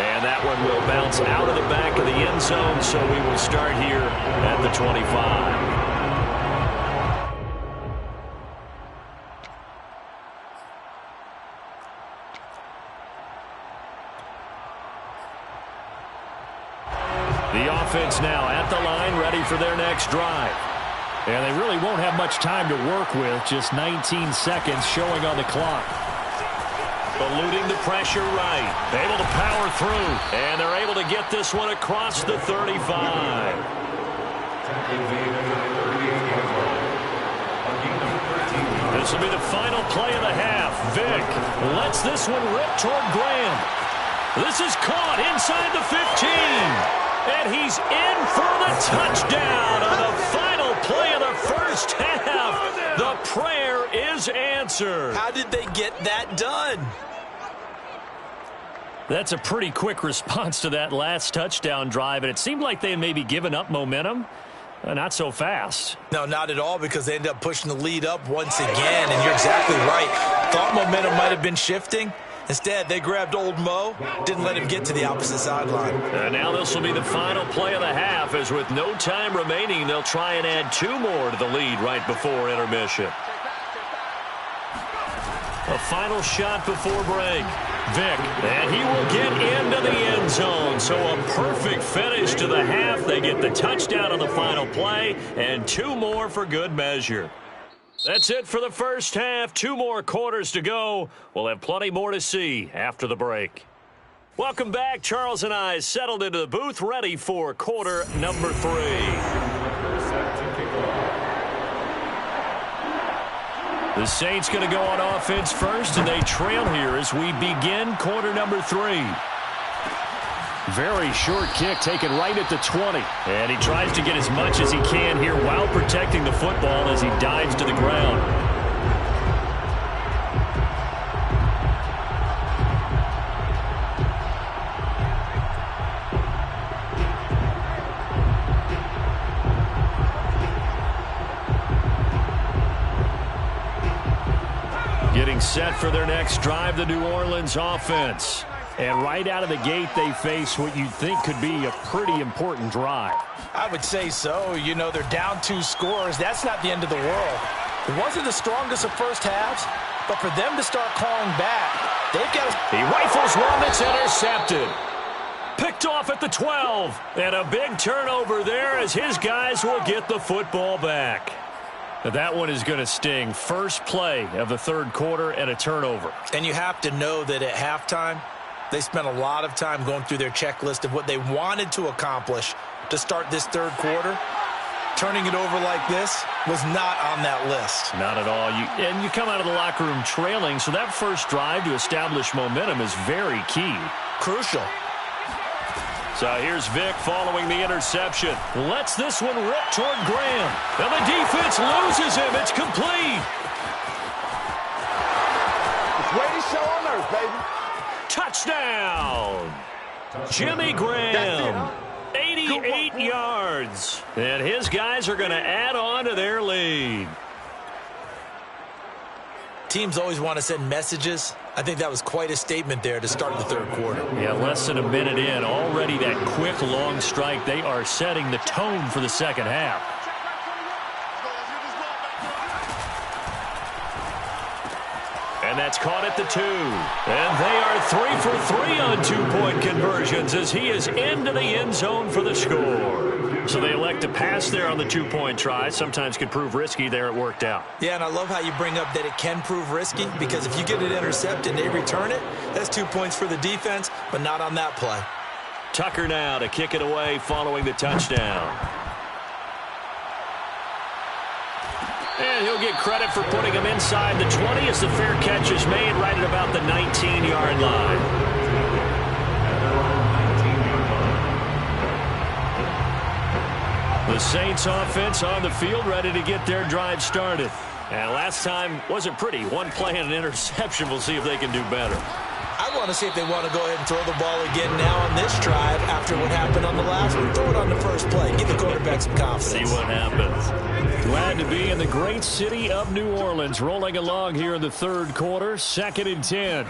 And that one will bounce out of the back of the end zone, so we will start here at the 25. The offense now at the line, ready for their next drive. And they really won't have much time to work with, just 19 seconds showing on the clock. Eluding the pressure right, able to power through, and they're able to get this one across the 35. This will be the final play of the half. Vick lets this one rip toward Graham. This is caught inside the 15. And he's in for the touchdown on the final play of the first half. The prayer is answered. How did they get that done? That's a pretty quick response to that last touchdown drive, and it seemed like they had maybe given up momentum. Not so fast. No, not at all, because they ended up pushing the lead up once again, and you're exactly right. Thought momentum might have been shifting. Instead, they grabbed old Mo, didn't let him get to the opposite sideline. And now this will be the final play of the half, as with no time remaining, they'll try and add 2 more to the lead right before intermission. A final shot before break. Vick, and he will get into the end zone. So a perfect finish to the half. They get the touchdown on the final play, and 2 more for good measure. That's it for the first half. 2 more quarters to go. We'll have plenty more to see after the break. Welcome back. Charles and I settled into the booth, ready for quarter number 3. The Saints going to go on offense first, and they trail here as we begin quarter number 3. Very short kick taken right at the 20. And he tries to get as much as he can here while protecting the football as he dives to the ground. Getting set for their next drive, the New Orleans offense. And right out of the gate, they face what you'd think could be a pretty important drive. I would say so. You know, they're down 2 scores. That's not the end of the world. It wasn't the strongest of first halves, but for them to start calling back, they've got to... He rifles one that's intercepted. Picked off at the 12. And a big turnover there as his guys will get the football back. Now that one is going to sting. First play of the third quarter and a turnover. And you have to know that at halftime, they spent a lot of time going through their checklist of what they wanted to accomplish to start this third quarter. turning it over like this was not on that list. Not at all. And you come out of the locker room trailing, so that first drive to establish momentum is very key. Crucial. So here's Vic following the interception. Lets this one rip toward Graham. And the defense loses him. It's complete. It's way to show on earth, baby. Touchdown. Jimmy Graham. 88 yards. And his guys are going to add on to their lead. Teams always want to send messages. I think that was quite a statement there to start the third quarter. Yeah, less than a minute in. Already that quick, long strike. They are setting the tone for the second half. And that's caught at the 2. And they are 3 for 3 on two-point conversions as he is into the end zone for the score. So they elect to pass there on the two-point try. Sometimes could prove risky. There it worked out. Yeah, and I love how you bring up that it can prove risky, because if you get it intercepted and they return it, that's 2 points for the defense, but not on that play. Tucker now to kick it away following the touchdown. And he'll get credit for putting him inside the 20 as the fair catch is made right at about the 19-yard line. The Saints offense on the field ready to get their drive started. And last time wasn't pretty. One play and an interception. We'll see if they can do better. I want to see if they want to go ahead and throw the ball again now on this drive after what happened on the last one. Throw it on the first play. Give the quarterback some confidence. See what happens. Glad to be in the great city of New Orleans. Rolling along here in the third quarter. 2nd and 10.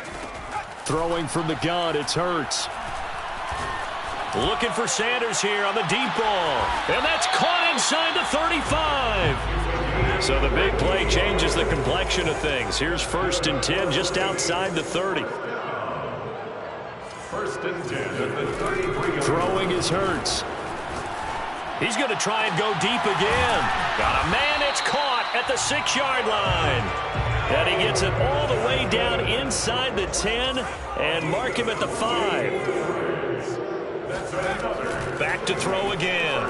Throwing from the gun, it's Hurts. Looking for Sanders here on the deep ball. And that's caught inside the 35. So the big play changes the complexion of things. Here's 1st and 10 just outside the 30. 1st and 10 at the 33. Throwing is Hurts. He's going to try and go deep again. Got a man, it's caught at the 6-yard line. And he gets it all the way down inside the 10 and mark him at the 5. Back to throw again.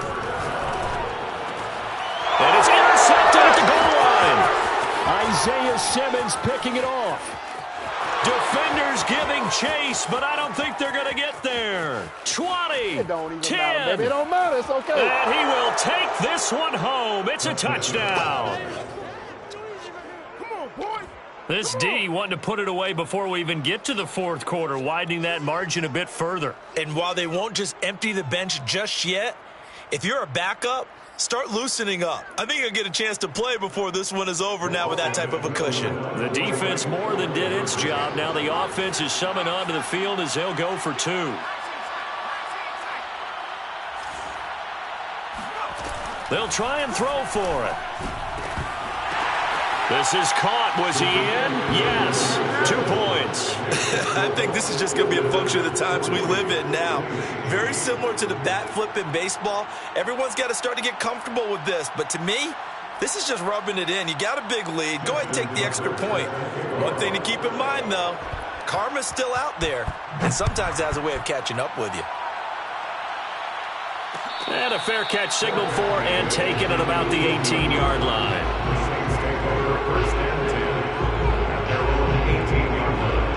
And it's intercepted at the goal line. Isaiah Simmons picking it off. Defenders giving chase, but I don't think they're going to get there. 20, It don't even 10. matter, baby. It don't matter. It's okay. And he will take this one home. It's a touchdown. Come on, boy. This D wanting to put it away before we even get to the fourth quarter, widening that margin a bit further. And while they won't just empty the bench just yet, if you're a backup, start loosening up. I think you'll get a chance to play before this one is over now with that type of a cushion. The defense more than did its job. Now the offense is summoned onto the field as they'll go for 2. They'll try and throw for it. This is caught. Was he in? Yes. 2 points. I think this is just going to be a function of the times we live in now. Very similar to the bat flip in baseball. Everyone's got to start to get comfortable with this. But to me, this is just rubbing it in. You got a big lead. Go ahead and take the extra point. One thing to keep in mind, though, karma's still out there. And sometimes it has a way of catching up with you. And a fair catch signaled for and taken at about the 18-yard line. First and 10 at their own 18-yard line.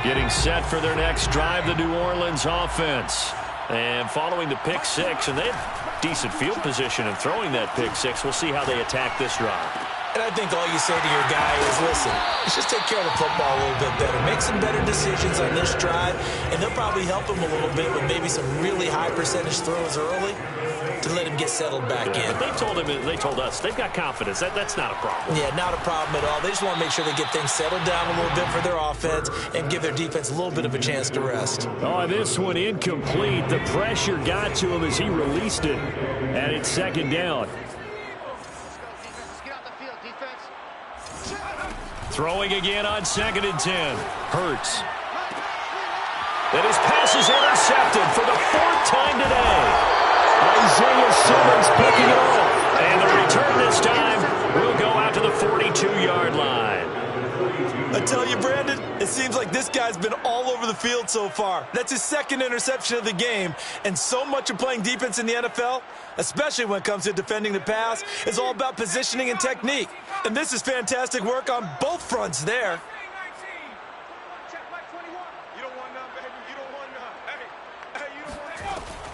Getting set for their next drive, the New Orleans offense. And following the pick 6, and they have decent field position in throwing that pick 6. We'll see how they attack this drive. And I think all you say to your guy is, listen, let's just take care of the football a little bit better. Make some better decisions on this drive, and they'll probably help him a little bit with maybe some really high percentage throws early to let him get settled back in. But they told us they've got confidence. That's not a problem. Yeah, not a problem at all. They just want to make sure they get things settled down a little bit for their offense and give their defense a little bit of a chance to rest. Oh, this one incomplete. The pressure got to him as he released it. And it's 2nd down. Throwing again on 2nd and 10. Hurts. And his pass is intercepted for the 4th time today. Isaiah Simmons picking it off. And the return this time will go out to the 42-yard line. I tell you, Brandon, it seems like this guy's been all over the field so far. That's his 2nd interception of the game. And so much of playing defense in the NFL, especially when it comes to defending the pass, is all about positioning and technique. And this is fantastic work on both fronts there.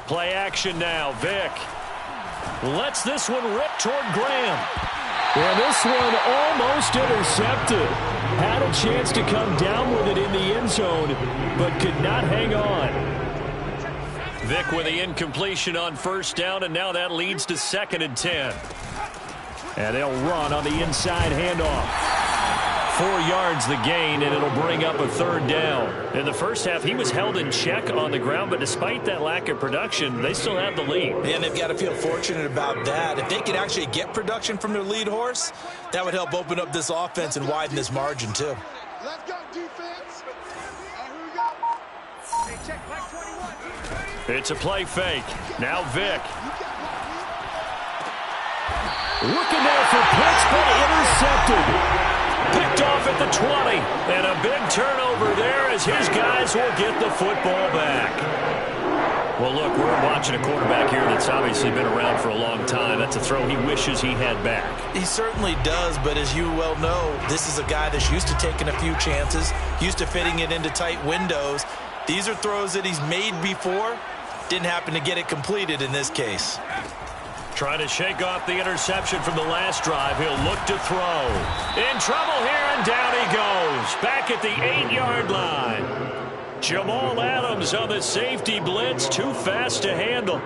Play action now. Vick lets this one rip toward Graham. And this one almost intercepted. Had a chance to come down with it in the end zone, but could not hang on. Vick with the incompletion on 1st down, and now that leads to 2nd and 10. And they'll run on the inside handoff. 4 yards the gain, and it'll bring up a 3rd down. In the first half, he was held in check on the ground, but despite that lack of production, they still have the lead. And they've got to feel fortunate about that. If they could actually get production from their lead horse, that would help open up this offense and widen this margin, too. Let's go, defense. Here we go. Hey, check back 21. It's a play fake. Now Vick. Looking there for Pitts, but intercepted. Picked off at the 20. And a big turnover there as his guys will get the football back. Well, look, we're watching a quarterback here that's obviously been around for a long time. That's a throw he wishes he had back. He certainly does, but as you well know, this is a guy that's used to taking a few chances, used to fitting it into tight windows. These are throws that he's made before. Didn't happen to get it completed in this case. Trying to shake off the interception from the last drive. He'll look to throw. In trouble here, and down he goes. Back at the 8-yard line. Jamal Adams on the safety blitz. Too fast to handle.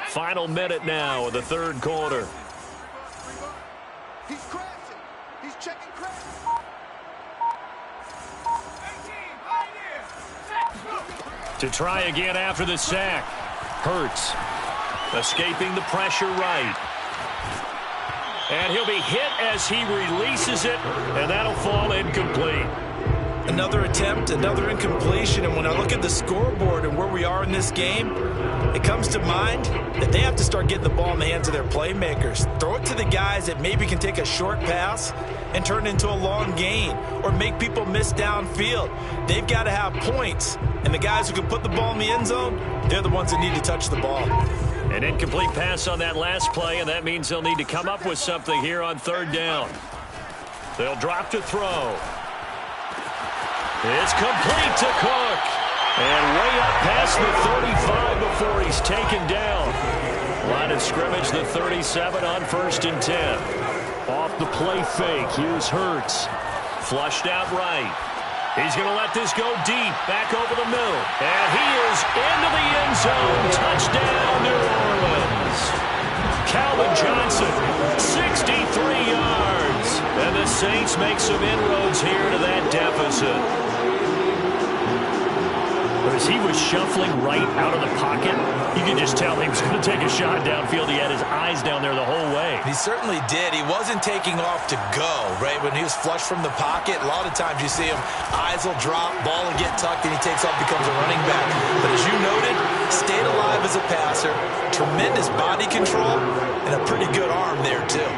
Final minute now of the 3rd quarter. He's crashing. He's checking crash. To try again after the sack. Hurts escaping the pressure right. And he'll be hit as he releases it, and that'll fall incomplete. Another attempt, another incompletion, and when I look at the scoreboard and where we are in this game, it comes to mind that they have to start getting the ball in the hands of their playmakers. Throw it to the guys that maybe can take a short pass and turn it into a long gain or make people miss downfield. They've got to have points, and the guys who can put the ball in the end zone, they're the ones that need to touch the ball. An incomplete pass on that last play, and that means they'll need to come up with something here on 3rd down. They'll drop to throw. It's complete to Cook. And way up past the 35 before he's taken down. Line of scrimmage, the 37 on 1st and 10. Off the play fake, here's Hurts. Flushed out right. He's going to let this go deep, back over the middle. And he is into the end zone. Touchdown, New Orleans. Calvin Johnson, 63 yards. And the Saints make some inroads here to that deficit. As he was shuffling right out of the pocket, you could just tell he was going to take a shot downfield. He had his eyes down there the whole way. He certainly did. He wasn't taking off to go, right? When he was flushed from the pocket, a lot of times you see him, eyes will drop, ball will get tucked, and he takes off, becomes a running back. But as you noted, stayed alive as a passer, tremendous body control, and a pretty good arm there, too.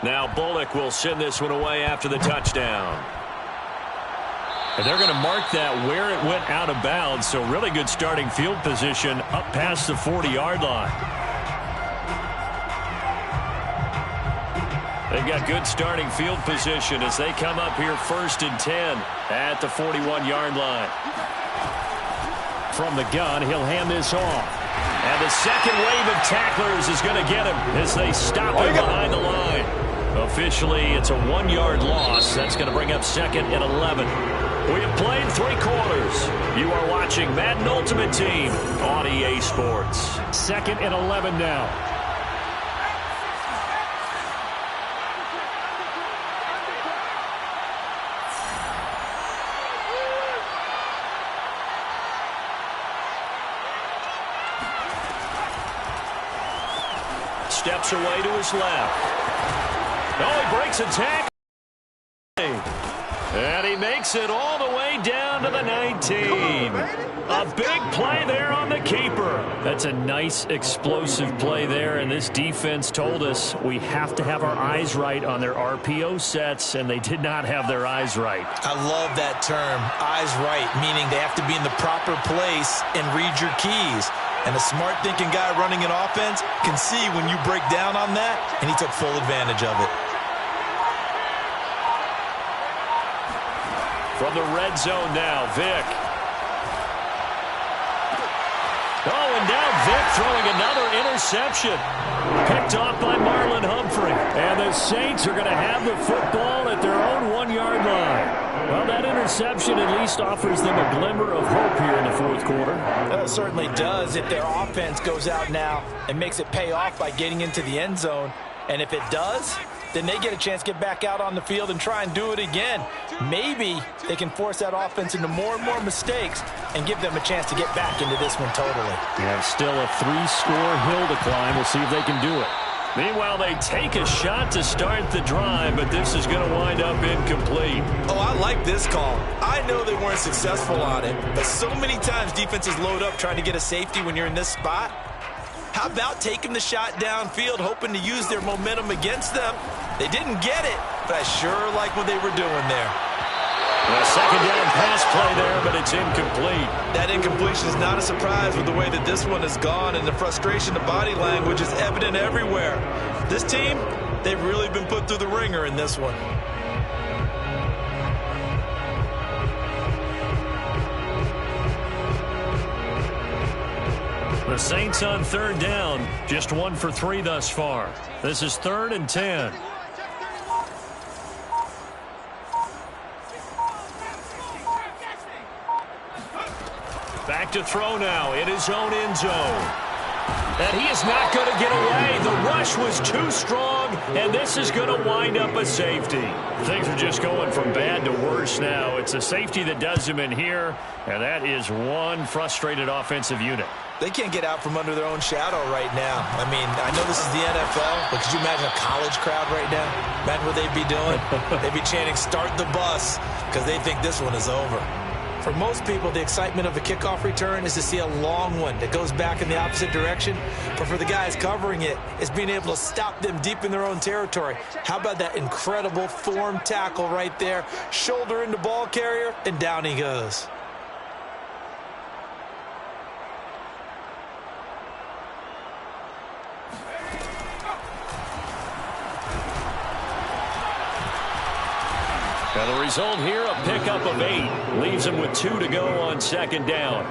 Now Bullock will send this one away after the touchdown. And they're going to mark that where it went out of bounds, so really good starting field position up past the 40-yard line. They've got good starting field position as they come up here 1st and 10 at the 41-yard line. From the gun, he'll hand this off. And the second wave of tacklers is going to get him as they stop him behind the line. Officially, it's a 1-yard loss. That's going to bring up 2nd and 11. We have played 3 quarters. You are watching Madden Ultimate Team on EA Sports. 2nd and 11 now. steps away to his left. Oh, he breaks a tackle. And he makes it all the way down to the 19. A big play there on the keeper. That's a nice explosive play there, and this defense told us we have to have our eyes right on their RPO sets, and they did not have their eyes right. I love that term, eyes right, meaning they have to be in the proper place and read your keys. And a smart thinking guy running an offense can see when you break down on that, and he took full advantage of it. From the red zone now, Vick. Oh, and now Vick throwing another interception. Picked off by Marlon Humphrey. And the Saints are going to have the football at their own 1-yard line. Well, that interception at least offers them a glimmer of hope here in the fourth quarter. It certainly does if their offense goes out now and makes it pay off by getting into the end zone. And if it does, then they get a chance to get back out on the field and try and do it again. Maybe they can force that offense into more and more mistakes and give them a chance to get back into this one totally. Yeah, still a 3-score hill to climb. We'll see if they can do it. Meanwhile, they take a shot to start the drive, but this is going to wind up incomplete. Oh, I like this call. I know they weren't successful on it, but so many times defenses load up trying to get a safety when you're in this spot. How about taking the shot downfield, hoping to use their momentum against them? They didn't get it, but I sure like what they were doing there. A second down pass play there, but it's incomplete. That incompletion is not a surprise with the way that this one has gone, and the frustration of body language is evident everywhere. This team, they've really been put through the ringer in this one. The Saints on third down, just 1 for 3 thus far. This is 3rd and 10. Back to throw now in his own end zone. And he is not going to get away. The rush was too strong, and this is going to wind up a safety. Things are just going from bad to worse now. It's a safety that does him in here, and that is one frustrated offensive unit. They can't get out from under their own shadow right now. I mean, I know this is the NFL, but could you imagine a college crowd right now? Imagine what they'd be doing. They'd be chanting, "Start the bus," because they think this one is over. For most people, the excitement of a kickoff return is to see a long one that goes back in the opposite direction. But for the guys covering it, it's being able to stop them deep in their own territory. How about that incredible form tackle right there? Shoulder into ball carrier, and down he goes. And the result here, a pickup of 8. Leaves them with 2 to go on second down.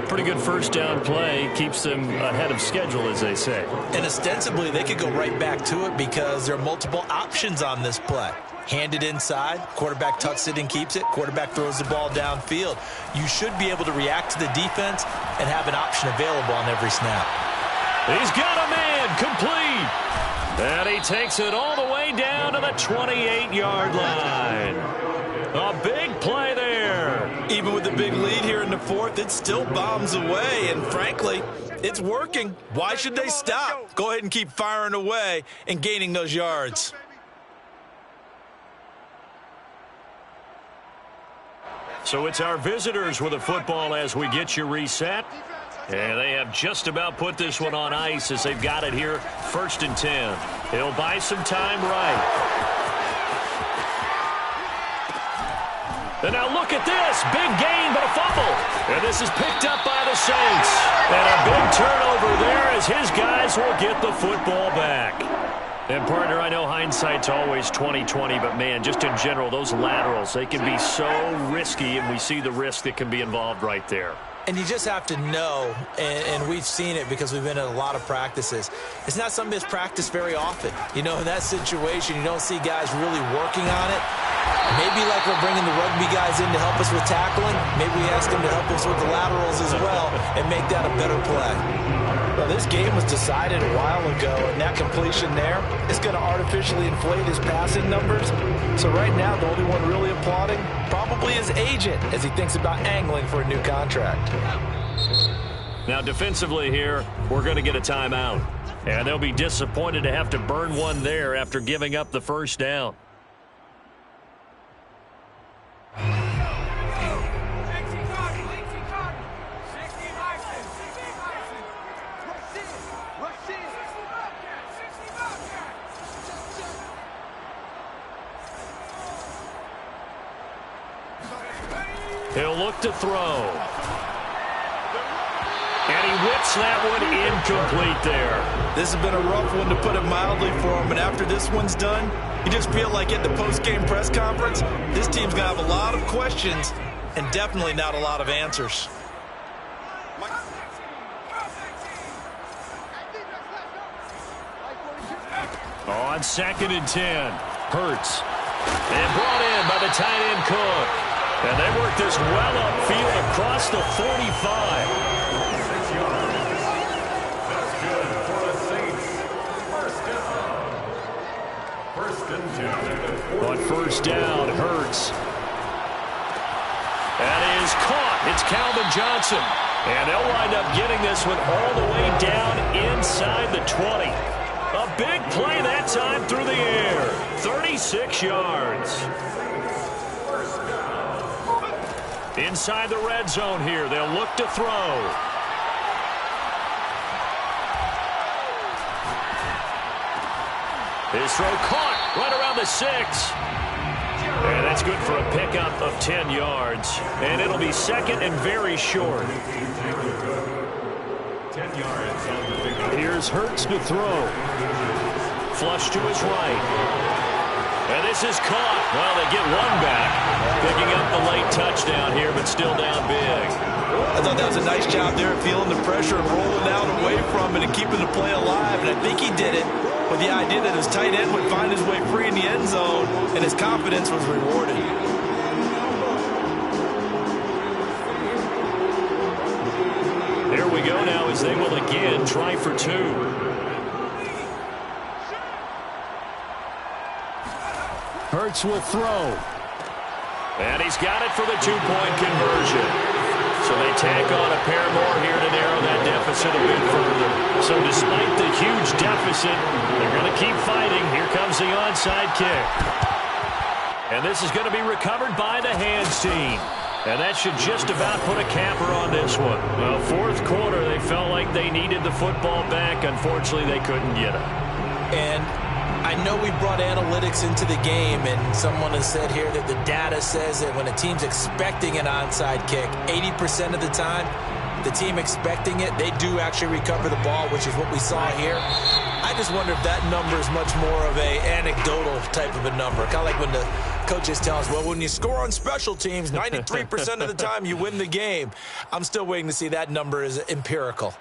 Pretty good first down play. Keeps them ahead of schedule, as they say. And ostensibly, they could go right back to it because there are multiple options on this play. Handed inside, quarterback tucks it and keeps it, quarterback throws the ball downfield. You should be able to react to the defense and have an option available on every snap. He's got a man, complete. And he takes it all the way down to the 28-yard line. A big play there. Even with the big lead here in the fourth, it still bombs away. And frankly, it's working. Why should they stop? Go ahead and keep firing away and gaining those yards. So it's our visitors with the football as we get you reset. And they have just about put this one on ice as they've got it here, 1st and 10. He'll buy some time right. And now look at this. Big gain, but a fumble. And this is picked up by the Saints. And a big turnover there as his guys will get the football back. And, partner, I know hindsight's always 20/20, but, man, just in general, those laterals, they can be so risky, and we see the risk that can be involved right there. And you just have to know, and we've seen it because we've been at a lot of practices, it's not something that's practiced very often. You know, in that situation, you don't see guys really working on it. Maybe like we're bringing the rugby guys in to help us with tackling, maybe we ask them to help us with the laterals as well and make that a better play. Well, this game was decided a while ago, and that completion there is going to artificially inflate his passing numbers. So right now, the only one really applauding probably his agent as he thinks about angling for a new contract. Now, defensively here, we're going to get a timeout. And they'll be disappointed to have to burn one there after giving up the first down. He'll look to throw. And he whips that one incomplete there. This has been a rough one, to put it mildly, for him. And after this one's done, you just feel like at the post-game press conference, this team's going to have a lot of questions and definitely not a lot of answers. On 2nd and 10, Hurts. And brought in by the tight end Cook. And they work this well upfield across the 45. 6 yards. That's good for the Saints. First and 10. On first down, Hurts. That is caught. It's Calvin Johnson. And they'll wind up getting this one all the way down inside the 20. A big play that time through the air. 36 yards. Inside the red zone here. They'll look to throw. His throw caught right around the 6. And that's good for a pickup of 10 yards. And it'll be second and very short. 10 yards on the pickup. Here's Hurts to throw. Flush to his right. And this is caught. Well, they get one back. Picking up the late touchdown here, but still down big. I thought that was a nice job there, feeling the pressure and rolling out away from it and keeping the play alive. And I think he did it with the idea that his tight end would find his way free in the end zone, and his confidence was rewarded. There we go now as they will again try for 2. Hurts will throw. And he's got it for the 2-point conversion. So they tack on a pair more here to narrow that deficit a bit further. So despite the huge deficit, they're going to keep fighting. Here comes the onside kick. And this is going to be recovered by the hands team. And that should just about put a capper on this one. Well, fourth quarter, they felt like they needed the football back. Unfortunately, they couldn't get it. And I know we brought analytics into the game, and someone has said here that the data says that when a team's expecting an onside kick, 80% of the time, the team expecting it, they do actually recover the ball, which is what we saw here. I just wonder if that number is much more of a anecdotal type of a number. Kind of like when the coaches tell us, well, when you score on special teams, 93% of the time you win the game. I'm still waiting to see that number is empirical.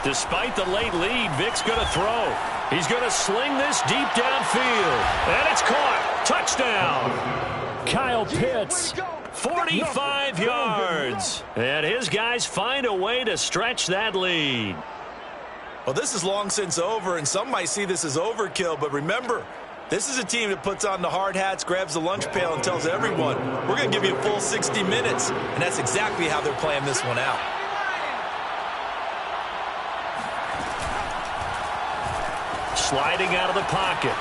Despite the late lead, Vic's going to throw. He's going to sling this deep downfield. And it's caught. Touchdown. Kyle Pitts, 45 yards. And his guys find a way to stretch that lead. Well, this is long since over, and some might see this as overkill. But remember, this is a team that puts on the hard hats, grabs the lunch pail, and tells everyone, we're going to give you a full 60 minutes. And that's exactly how they're playing this one out. Sliding out of the pocket.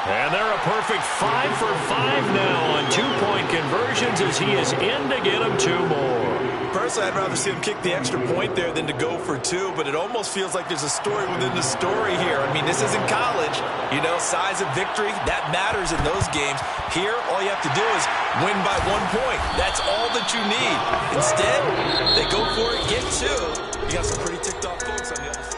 And they're a perfect 5 for 5 now on 2-point conversions as he is in to get them 2 more. Personally, I'd rather see him kick the extra point there than to go for 2, but it almost feels like there's a story within the story here. I mean, this isn't college. You know, size of victory, that matters in those games. Here, all you have to do is win by 1 point. That's all that you need. Instead, they go for it, get 2. You got some pretty ticked off folks on the other side.